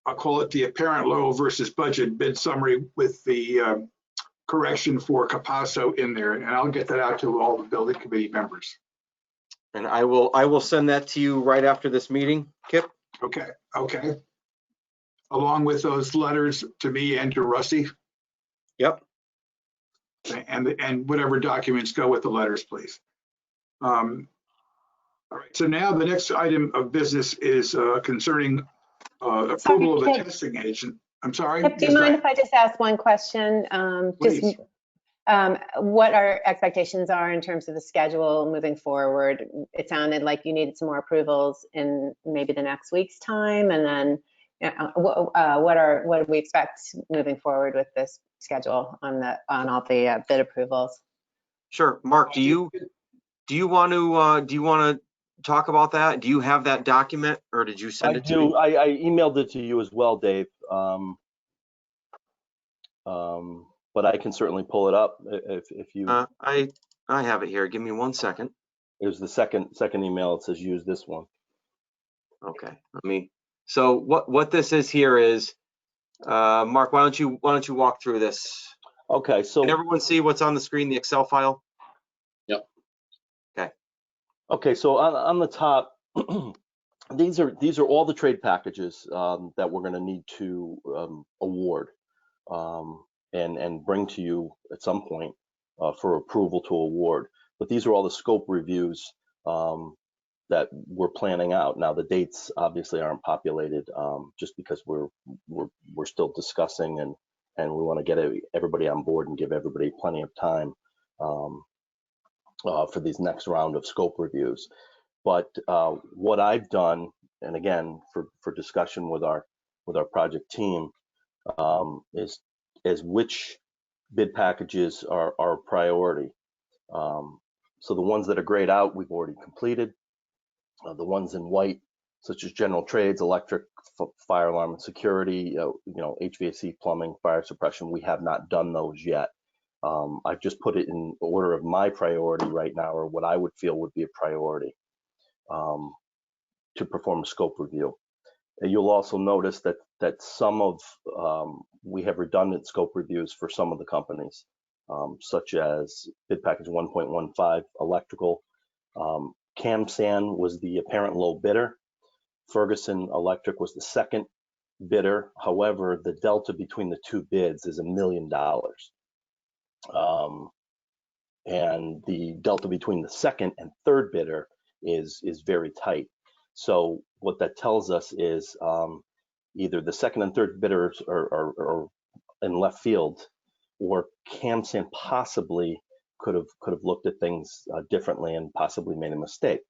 Speaker 2: call it the apparent low versus budget bid summary with the correction for Capasso in there, and I'll get that out to all the building committee members.
Speaker 6: And I will send that to you right after this meeting, Kip.
Speaker 2: Okay. Along with those letters to me and to Rusty.
Speaker 6: Yep.
Speaker 2: And whatever documents go with the letters, please. All right, so now the next item of business is concerning approval of a testing agent. I'm sorry.
Speaker 10: Kip, do you mind if I just ask one question?
Speaker 2: Please.
Speaker 10: What our expectations are in terms of the schedule moving forward? It sounded like you needed some more approvals in maybe the next week's time, and then what do we expect moving forward with this schedule on all the bid approvals?
Speaker 6: Sure, Mark. Do you want to talk about that? Do you have that document, or did you send it to me?
Speaker 8: I emailed it to you as well, Dave. But I can certainly pull it up if you.
Speaker 6: I have it here. Give me 1 second.
Speaker 8: It was the second email. It says use this one.
Speaker 6: Okay. So what this is here is, Mark, why don't you walk through this?
Speaker 8: Okay. So
Speaker 6: can everyone see what's on the screen? The Excel file.
Speaker 5: Yep.
Speaker 6: Okay.
Speaker 8: Okay. So on the top, these are all the trade packages that we're going to need to award. And bring to you at some point for approval to award. But these are all the scope reviews that we're planning out. Now the dates obviously aren't populated just because we're still discussing and we want to get everybody on board and give everybody plenty of time for these next round of scope reviews. But what I've done, and again, for discussion with our project team, is which bid packages are a priority. So the ones that are grayed out, we've already completed. The ones in white, such as general trades, electric, fire alarm and security, HVAC, plumbing, fire suppression, we have not done those yet. I've just put it in order of my priority right now, or what I would feel would be a priority to perform a scope review. And you'll also notice that some of we have redundant scope reviews for some of the companies, such as bid package 1.15 electrical. CamSan was the apparent low bidder. Ferguson Electric was the second bidder. However, the delta between the two bids is $1 million. And the delta between the second and third bidder is very tight. So what that tells us is either the second and third bidders are in left field, or CamSan possibly could have looked at things differently and possibly made a mistake.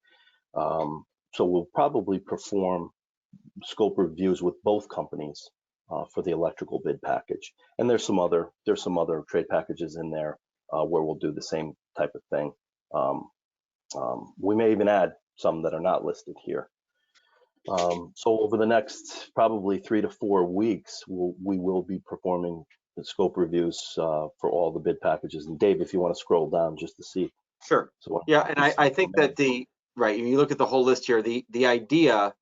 Speaker 8: So we'll probably perform scope reviews with both companies for the electrical bid package. And there's some other trade packages in there where we'll do the same type of thing. We may even add some that are not listed here. So over the next probably 3 to 4 weeks, we will be performing the scope reviews for all the bid packages. And Dave, if you want to scroll down just to see.
Speaker 6: Sure.
Speaker 8: So
Speaker 6: yeah, and I think that right, when you look at the whole list here, the idea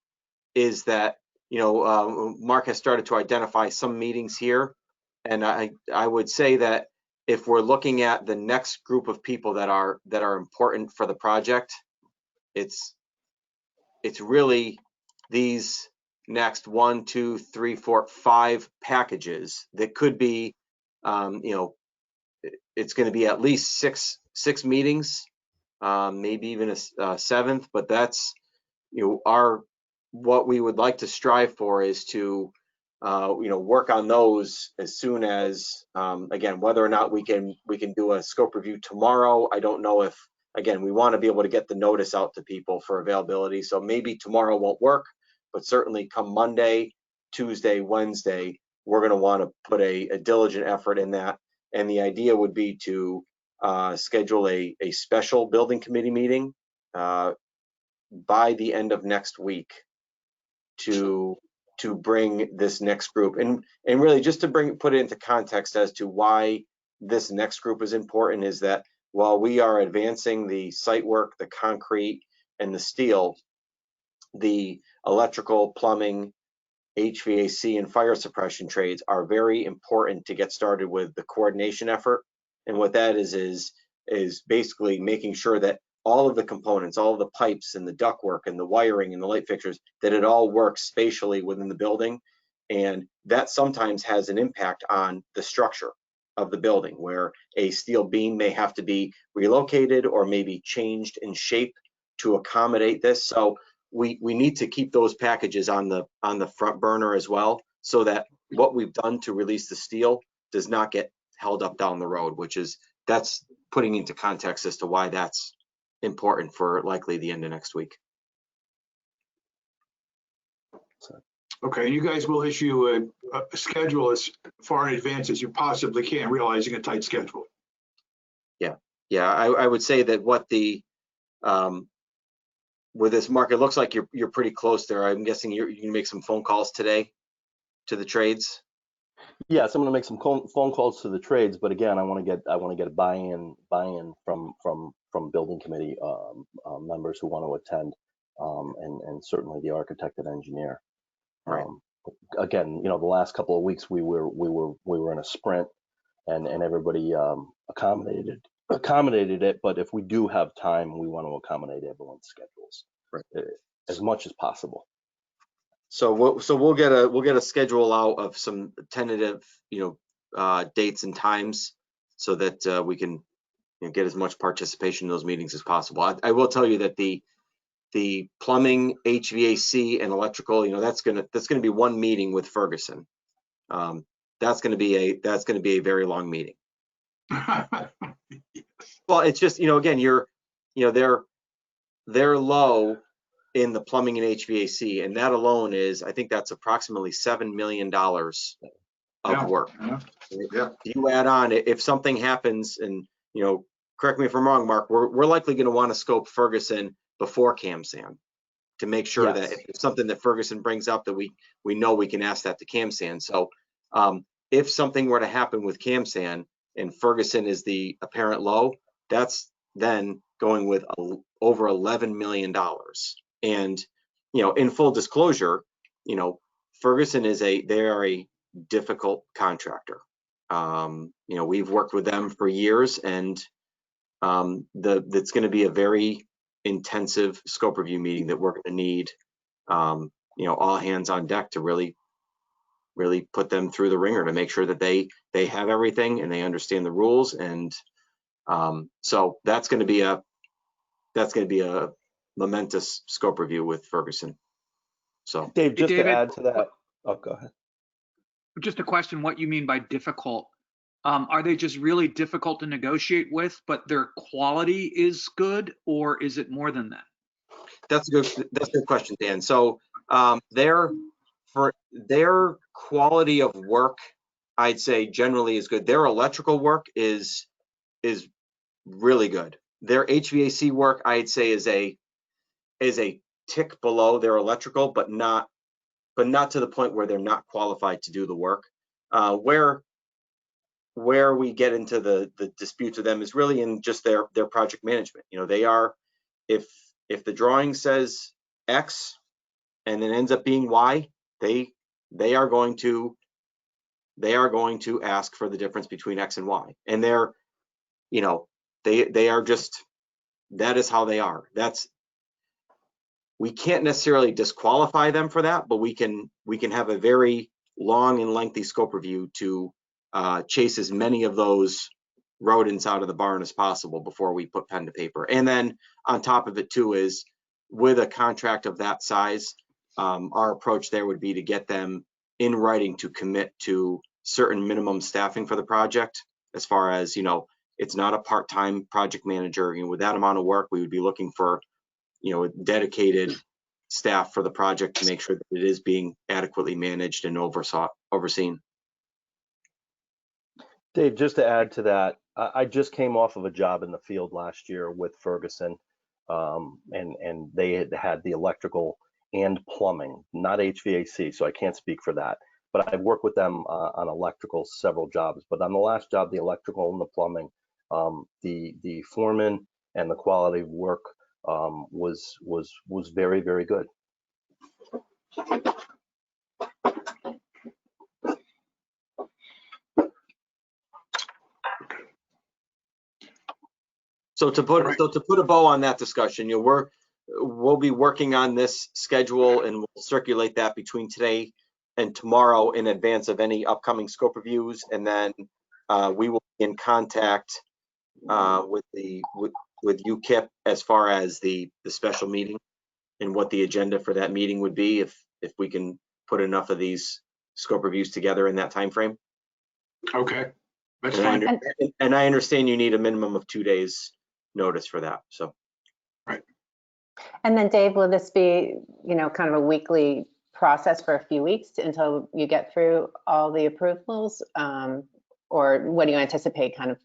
Speaker 6: is that, Mark has started to identify some meetings here. And I would say that if we're looking at the next group of people that are important for the project, it's really these next 1, 2, 3, 4, 5 packages that could be, it's going to be at least six meetings, maybe even a seventh, but that's, what we would like to strive for is to, work on those as soon as, again, whether or not we can do a scope review tomorrow. I don't know if, again, we want to be able to get the notice out to people for availability. So maybe tomorrow won't work, but certainly come Monday, Tuesday, Wednesday, we're going to want to put a diligent effort in that. And the idea would be to schedule a special building committee meeting by the end of next week to bring this next group and really just to put it into context as to why this next group is important is that while we are advancing the site work, the concrete and the steel, the electrical, plumbing, HVAC and fire suppression trades are very important to get started with the coordination effort. And what that is basically making sure that all of the components, all of the pipes and the ductwork and the wiring and the light fixtures, that it all works spatially within the building. And that sometimes has an impact on the structure of the building, where a steel beam may have to be relocated or maybe changed in shape to accommodate this. So we need to keep those packages on the front burner as well, so that what we've done to release the steel does not get held up down the road, that's putting into context as to why that's important for likely the end of next week.
Speaker 2: Okay, you guys will issue a schedule as far in advance as you possibly can, realizing a tight schedule.
Speaker 6: Yeah, I would say that what the with this, Mark, it looks like you're pretty close there. I'm guessing you can make some phone calls today to the trades.
Speaker 8: Yes, I'm going to make some phone calls to the trades, but again, I want to get buy-in from building committee members who want to attend, and certainly the architect and engineer.
Speaker 6: Right.
Speaker 8: Again, the last couple of weeks we were in a sprint, and everybody accommodated it. But if we do have time, we want to accommodate everyone's schedules, right, as much as possible.
Speaker 6: So we'll get a schedule out of some tentative dates and times, so that we can get as much participation in those meetings as possible. I will tell you that the plumbing, HVAC, and electrical, that's gonna be one meeting with Ferguson. that's going to be a very long meeting. Well, it's just, again, they're low in the plumbing and HVAC, and that alone is, I think that's approximately $7 million of work.
Speaker 2: Yeah.
Speaker 6: You add on, if something happens, and correct me if I'm wrong, Mark, we're likely going to want to scope Ferguson before CamSan to make sure that if it's something that Ferguson brings up, that we know we can ask that to CamSan. So if something were to happen with CamSan and Ferguson is the apparent low, that's then going with over $11 million. And in full disclosure, Ferguson they are a difficult contractor. We've worked with them for years, and it's going to be a very intensive scope review meeting that we're going to need, all hands on deck to really put them through the ringer to make sure that they have everything and they understand the rules. And so that's going to be a momentous scope review with Ferguson. So
Speaker 8: Dave, just
Speaker 12: David,
Speaker 8: to add to that, oh, go ahead.
Speaker 12: Just a question, what you mean by difficult? Are they just really difficult to negotiate with, but their quality is good, or is it more than that?
Speaker 6: That's a good question, Dan. So their quality of work, I'd say generally is good. Their electrical work is really good. Their HVAC work, I'd say, is a tick below their electrical, but not to the point where they're not qualified to do the work. Where we get into the disputes with them is really in just their project management. They are, if the drawing says X and it ends up being Y, they are going to ask for the difference between X and Y. And they are just, that is how they are. We can't necessarily disqualify them for that, but we can have a very long and lengthy scope review to chase as many of those rodents out of the barn as possible before we put pen to paper. And then on top of it too is, with a contract of that size, our approach there would be to get them in writing to commit to certain minimum staffing for the project. As far as, it's not a part-time project manager. With that amount of work, we would be looking for dedicated staff for the project to make sure that it is being adequately managed and overseen.
Speaker 8: Dave, just to add to that, I just came off of a job in the field last year with Ferguson, and they had the electrical and plumbing, not HVAC, so I can't speak for that. But I've worked with them on electrical several jobs. But on the last job, the electrical and the plumbing, the foreman and the quality of work was very, very good.
Speaker 6: So to put a bow on that discussion, we'll be working on this schedule, and we'll circulate that between today and tomorrow in advance of any upcoming scope reviews, and then we will be in contact with UKIP as far as the special meeting and what the agenda for that meeting would be, if we can put enough of these scope reviews together in that time frame.
Speaker 2: Okay, that's fine.
Speaker 6: And I understand you need a minimum of 2 days notice for that. So,
Speaker 2: right.
Speaker 10: And then Dave, will this be, kind of a weekly process for a few weeks until you get through all the approvals? Or what do you anticipate, kind of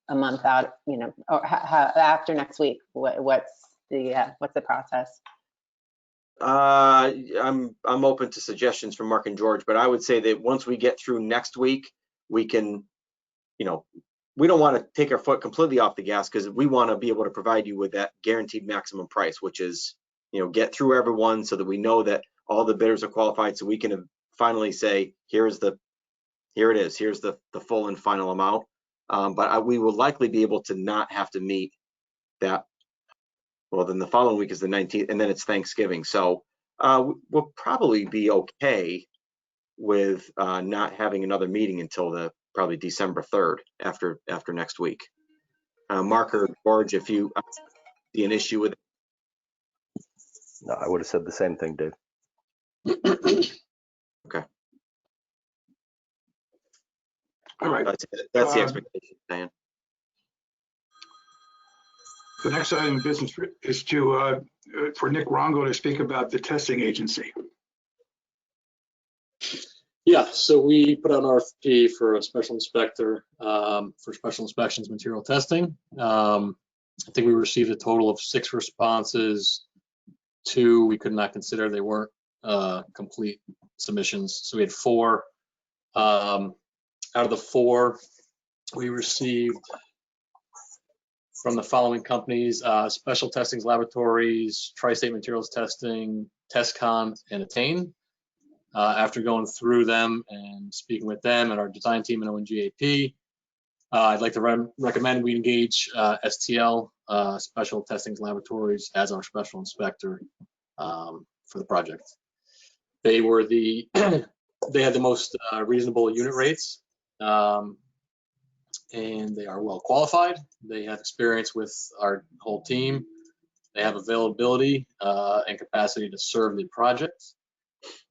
Speaker 10: a month out, or after next week? What's the process?
Speaker 6: I'm open to suggestions from Mark and George, but I would say that once we get through next week, we can, we don't want to take our foot completely off the gas, because we want to be able to provide you with that guaranteed maximum price, which is, get through everyone so that we know that all the bidders are qualified, so we can finally say, here it is, here's the full and final amount. But we will likely be able to not have to meet that. Well, then the following week is the 19th, and then it's Thanksgiving. So we'll probably be okay with not having another meeting until probably December 3rd, after next week. Mark or George, if you see an issue with it.
Speaker 8: No, I would have said the same thing, Dave.
Speaker 6: Okay.
Speaker 2: All right.
Speaker 6: That's the expectation, Diane.
Speaker 2: The next item of business is for Nick Rongo to speak about the testing agency.
Speaker 5: Yeah, so we put out an RFP for a special inspector for special inspections material testing. I think we received a total of 6 responses. 2 we could not consider, they weren't complete submissions. So we had 4. Out of the 4, we received from the following companies: Special Testings Laboratories, Tri-State Materials Testing, TestCon, and Attain. After going through them and speaking with them and our design team and ONGAP, I'd like to recommend we engage STL, Special Testings Laboratories, as our special inspector for the project. They were they had the most reasonable unit rates, and they are well qualified. They have experience with our whole team. They have availability and capacity to serve the project.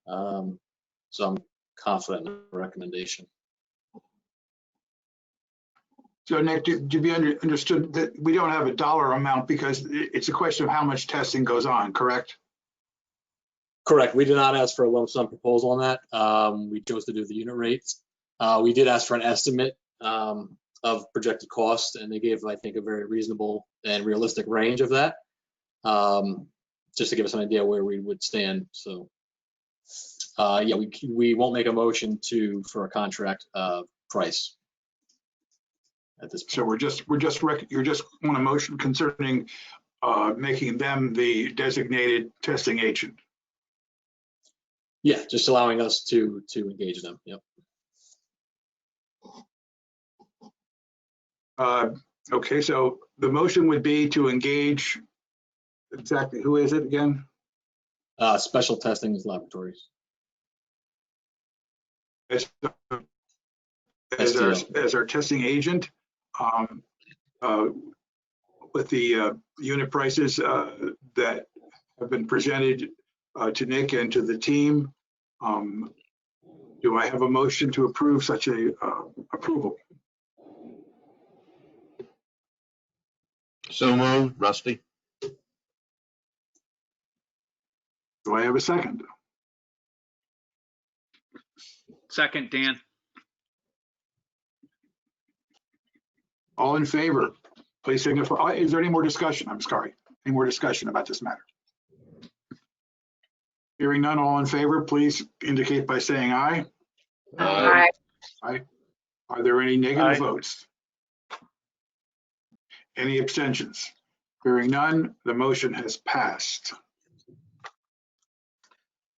Speaker 5: So I'm confident in the recommendation.
Speaker 2: So Nick, to be understood that we don't have a dollar amount because it's a question of how much testing goes on, correct?
Speaker 5: Correct. We did not ask for a lump sum proposal on that. We chose to do the unit rates. We did ask for an estimate of projected cost, and they gave, I think, a very reasonable and realistic range of that, just to give us an idea where we would stand. So, yeah, we won't make a motion for a contract price at this point.
Speaker 2: So you're just on a motion concerning making them the designated testing agent.
Speaker 5: Yeah, just allowing us to engage them. Yep.
Speaker 2: Okay, so the motion would be to engage, exactly, who is it again?
Speaker 5: Special Testings Laboratories.
Speaker 2: As our testing agent, with the unit prices that have been presented to Nick and to the team. Do I have a motion to approve such a approval?
Speaker 9: So moved, Rusty.
Speaker 2: Do I have a second?
Speaker 12: Second, Dan.
Speaker 2: All in favor, please signify. Is there any more discussion? I'm sorry. Any more discussion about this matter? Hearing none, all in favor, please indicate by saying aye.
Speaker 9: Aye.
Speaker 2: Aye. Are there any negative
Speaker 11: Aye.
Speaker 2: votes? Any abstentions? Hearing none, the motion has passed.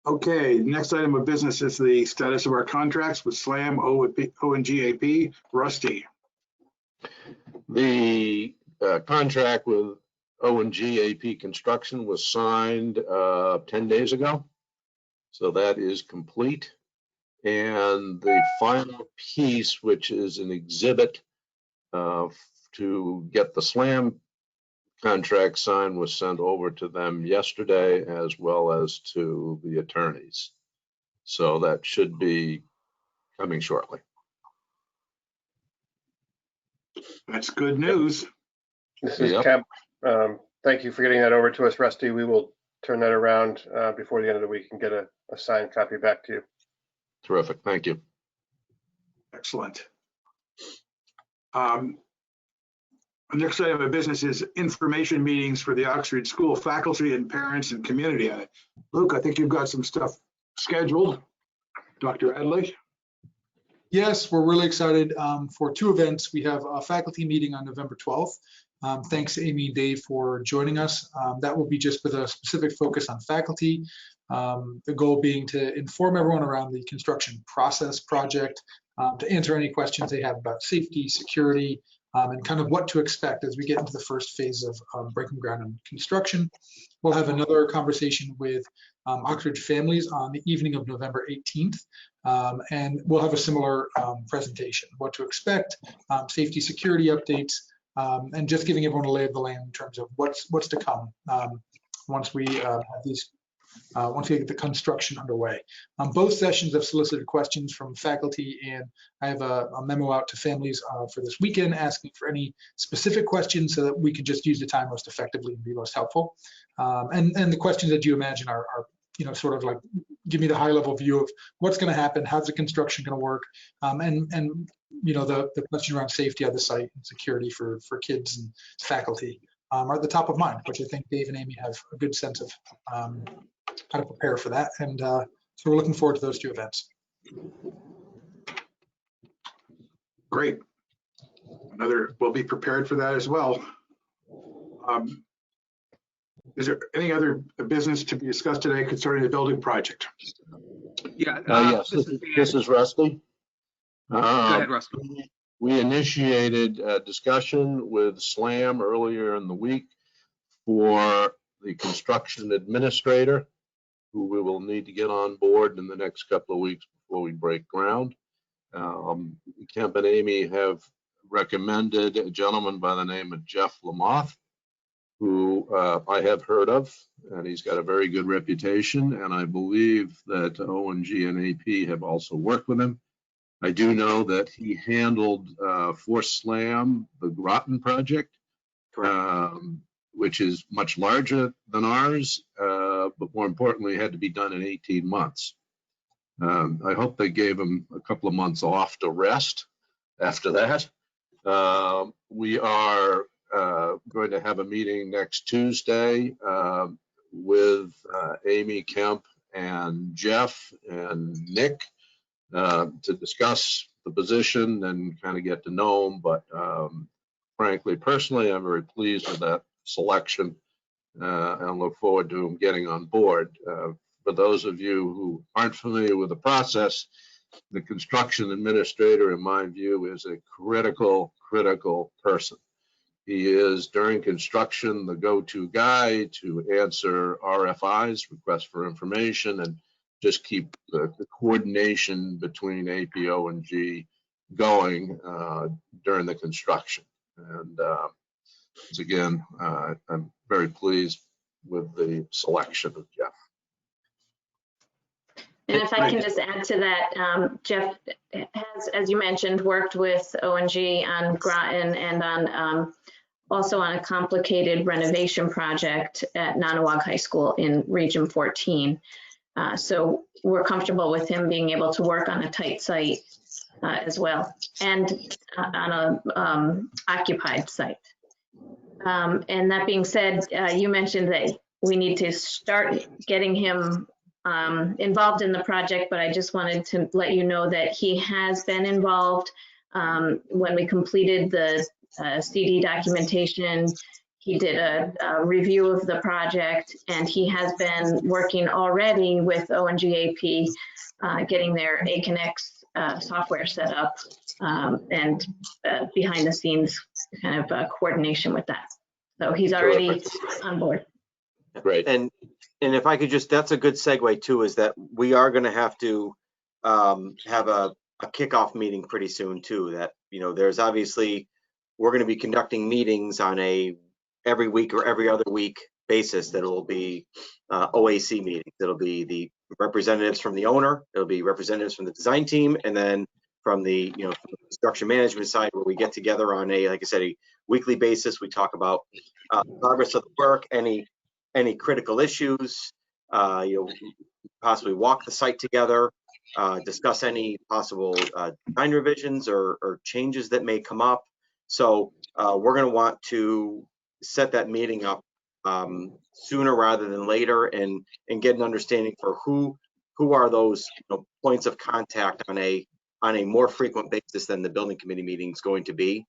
Speaker 2: Okay, next item of business is the status of our contracts with SLAM, ONGAP. Rusty.
Speaker 9: The contract with ONGAP Construction was signed 10 days ago. So that is complete. And the final piece, which is an exhibit to get the SLAM contract signed, was sent over to them yesterday, as well as to the attorneys. So that should be coming shortly.
Speaker 2: That's good news.
Speaker 11: This is
Speaker 9: Yep.
Speaker 11: Kemp. Thank you for getting that over to us, Rusty. We will turn that around before the end of the week and get a signed copy back to you.
Speaker 9: Terrific. Thank you.
Speaker 2: Excellent. The next item of business is information meetings for the Oxford School faculty and parents and community. Luke, I think you've got some stuff scheduled. Dr. Adley?
Speaker 13: Yes, we're really excited for 2 events. We have a faculty meeting on November 12th. Thanks to Amy and Dave for joining us. That will be just with a specific focus on faculty. The goal being to inform everyone around the construction process project, to answer any questions they have about safety, security, and kind of what to expect as we get into the first phase of breaking ground on construction. We'll have another conversation with Oxford families on the evening of November 18th, and we'll have a similar presentation, what to expect, safety, security updates, and just giving everyone a lay of the land in terms of what's to come once we have these once we get the construction underway. Both sessions have solicited questions from faculty, and I have a memo out to families for this weekend asking for any specific questions so that we can just use the time most effectively and be most helpful. And the questions that you imagine are sort of like, give me the high level view of what's going to happen, how's the construction going to work, and the question around safety at the site and security for kids and faculty are at the top of mind, which I think Dave and Amy have a good sense of how to prepare for that. And so we're looking forward to those two events.
Speaker 2: Great. We'll be prepared for that as well. Is there any other business to be discussed today concerning the building project?
Speaker 12: Yeah.
Speaker 9: Yes, this is Rusty.
Speaker 12: Go ahead, Rusty.
Speaker 9: We initiated a discussion with SLAM earlier in the week for the construction administrator, who we will need to get on board in the next couple of weeks before we break ground. Kemp and Amy have recommended a gentleman by the name of Jeff Lamoth, who I have heard of, and he's got a very good reputation, and I believe that O&G and AP have also worked with him. I do know that he handled for SLAM the Groton project, which is much larger than ours, but more importantly, had to be done in 18 months. I hope they gave him a couple of months off to rest after that. We are going to have a meeting next Tuesday with Amy, Kemp, and Jeff and Nick to discuss the position and kind of get to know them. But frankly, personally, I'm very pleased with that selection and look forward to them getting on board. For those of you who aren't familiar with the process, the construction administrator, in my view, is a critical person. He is, during construction, the go-to guy to answer RFIs, requests for information, and just keep the coordination between APO and G going during the construction. And again, I'm very pleased with the selection of Jeff.
Speaker 3: And if I can just add to that, Jeff has, as you mentioned, worked with O&G on Groton and on also on a complicated renovation project at Nonawag High School in Region 14. So we're comfortable with him being able to work on a tight site as well, and on a occupied site. And that being said, you mentioned that we need to start getting him involved in the project, but I just wanted to let you know that he has been involved. When we completed the CD documentation, he did a review of the project, and he has been working already with O&G AP, getting their ACANX software set up, and behind the scenes kind of coordination with that. So he's already on board.
Speaker 9: Great.
Speaker 6: And if I could just, that's a good segue too, is that we are going to have to have a kickoff meeting pretty soon too. That, there's obviously, we're going to be conducting meetings on a every week or every other week basis. That will be OAC meetings. It'll be the representatives from the owner, it'll be representatives from the design team, and then from the from the construction management side, where we get together on a, like I said, a weekly basis. We talk about progress of the work, any critical issues, possibly walk the site together, discuss any possible design revisions or changes that may come up. So we're going to want to set that meeting up sooner rather than later, and get an understanding for who are those points of contact on a more frequent basis than the building committee meeting is going to be.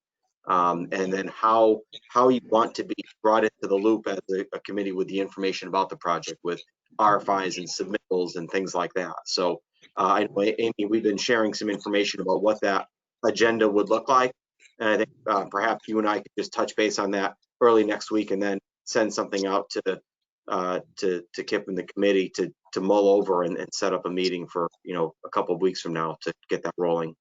Speaker 6: And then how you want to be brought into the loop as a committee with the information about the project, with RFIs and submittals and things like that. So I know, Amy, we've been sharing some information about what that agenda would look like, and I think perhaps you and I could just touch base on that early next week, and then send something out to Kip and the committee to mull over and set up a meeting for a couple of weeks from now to get that rolling.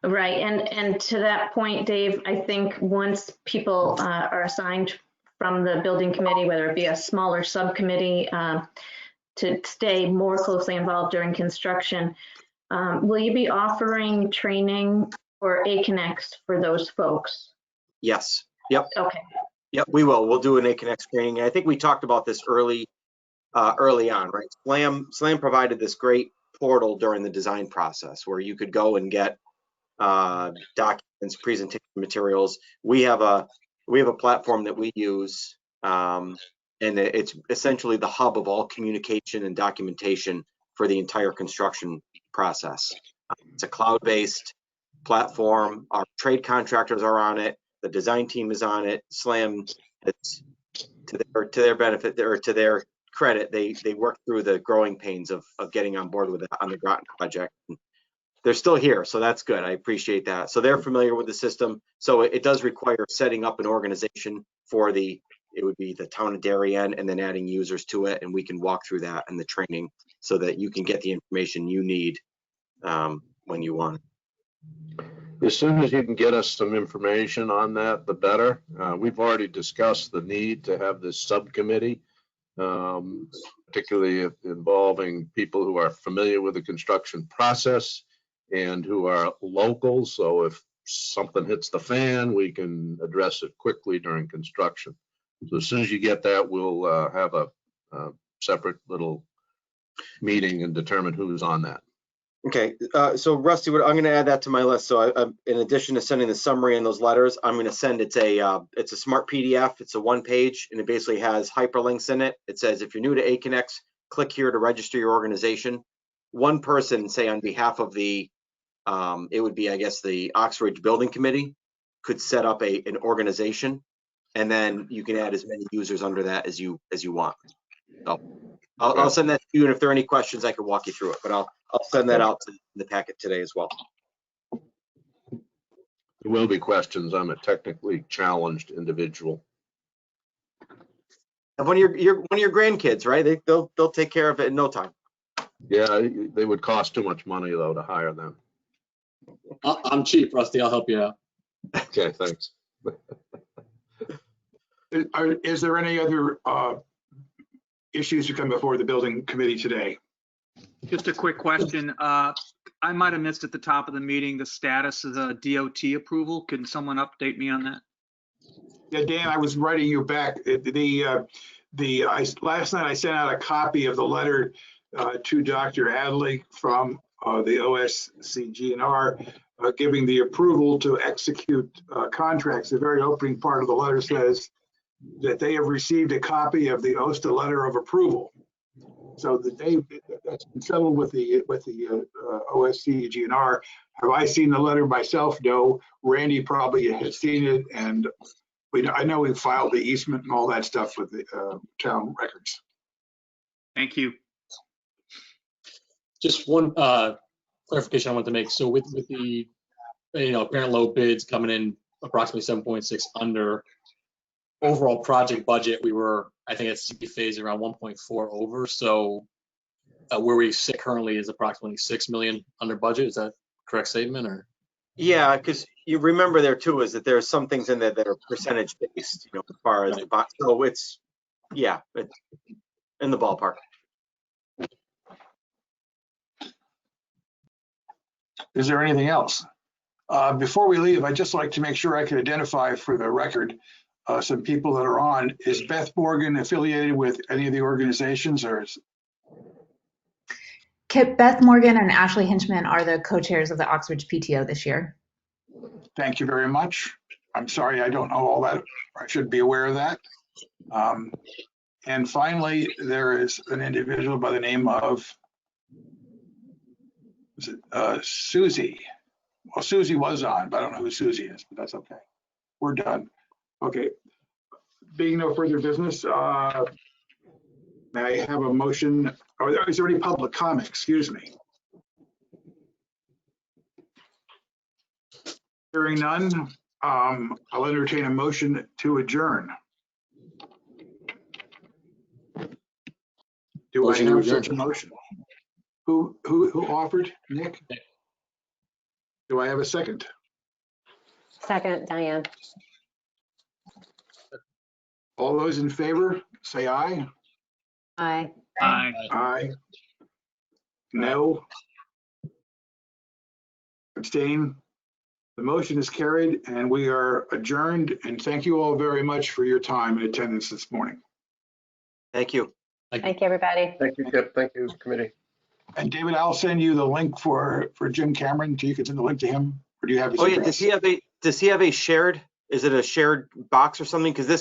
Speaker 3: Right, and to that point, Dave, I think once people are assigned from the building committee, whether it be a smaller subcommittee, to stay more closely involved during construction. Will you be offering training for AConnex for those folks?
Speaker 6: Yes. Yep.
Speaker 3: Okay.
Speaker 6: Yep, we will. We'll do an AConnex training. I think we talked about this early on, right? SLAM provided this great portal during the design process where you could go and get documents, presentation materials. We have a platform that we use, and it's essentially the hub of all communication and documentation for the entire construction process. It's a cloud-based platform. Our trade contractors are on it. The design team is on it. SLAM, it's to their benefit, or to their credit, they worked through the growing pains of getting on board with it on the Groton project. They're still here, so that's good. I appreciate that. So they're familiar with the system. So it does require setting up an organization for it would be the town of Darien, and then adding users to it, and we can walk through that and the training so that you can get the information you need when you want it.
Speaker 9: As soon as you can get us some information on that, the better. We've already discussed the need to have this subcommittee, particularly involving people who are familiar with the construction process and who are local. So if something hits the fan, we can address it quickly during construction. So as soon as you get that, we'll have a separate little meeting and determine who's on that.
Speaker 6: Okay, so Rusty, I'm going to add that to my list. So in addition to sending the summary and those letters, I'm going to send it's a smart PDF. It's a 1-page, and it basically has hyperlinks in it. It says if you're new to AConnex, click here to register your organization. One person, say on behalf of it would be, I guess, the Oxbridge Building Committee, could set up an organization, and then you can add as many users under that as you want. So I'll send that to you, and if there are any questions, I can walk you through it. But I'll send that out to the packet today as well.
Speaker 9: There will be questions. I'm a technically challenged individual.
Speaker 6: And one of your grandkids, right? They'll take care of it in no time.
Speaker 9: Yeah, they would cost too much money though to hire them.
Speaker 5: I'm cheap, Rusty. I'll help you out.
Speaker 9: Okay, thanks.
Speaker 2: Is there any other issues to come before the building committee today?
Speaker 12: Just a quick question. I might have missed at the top of the meeting the status of the DOT approval. Can someone update me on that?
Speaker 2: Yeah, Dan, I was writing you back. Last night I sent out a copy of the letter to Dr. Adley from the OSCGNR giving the approval to execute contracts. The very opening part of the letter says that they have received a copy of the OSTA letter of approval. So that's been settled with the OSCGNR. Have I seen the letter myself? No. Randy probably has seen it, and I know we filed the easement and all that stuff with the town records.
Speaker 12: Thank you.
Speaker 5: Just one clarification I want to make. So with the apparent low bids coming in approximately 7.6 under overall project budget, we were, I think at CP phase around 1.4 over. So where we sit currently is approximately 6 million under budget. Is that a correct statement, or?
Speaker 6: Yeah, because you remember there too is that there's some things in there that are percentage based, as far as so it's in the ballpark.
Speaker 2: Is there anything else? Before we leave, I'd just like to make sure I can identify for the record some people that are on. Is Beth Morgan affiliated with any of the organizations, or is?
Speaker 15: Beth Morgan and Ashley Hinchman are the co-chairs of the Oxbridge PTO this year.
Speaker 2: Thank you very much. I'm sorry, I don't know all that. I should be aware of that. And finally, there is an individual by the name of Susie. Well, Susie was on, but I don't know who Susie is, but that's okay. We're done. Okay. Being no further business, may I have a motion? Or is there any public comment? Excuse me. Hearing none, I'll entertain a motion to adjourn. Do I have such a motion? Who offered? Nick? Do I have a second?
Speaker 10: Second, Diane.
Speaker 2: All those in favor, say aye.
Speaker 10: Aye.
Speaker 12: Aye.
Speaker 2: Aye. No. Abstain. The motion is carried and we are adjourned. And thank you all very much for your time and attendance this morning.
Speaker 6: Thank you.
Speaker 10: Thank you, everybody.
Speaker 11: Thank you, Kip. Thank you, committee.
Speaker 2: And David, I'll send you the link for Jim Cameron. You can send the link to him, or do you have his
Speaker 6: Oh yeah,
Speaker 2: address?
Speaker 6: does he have a shared, is it a shared box or something? Because this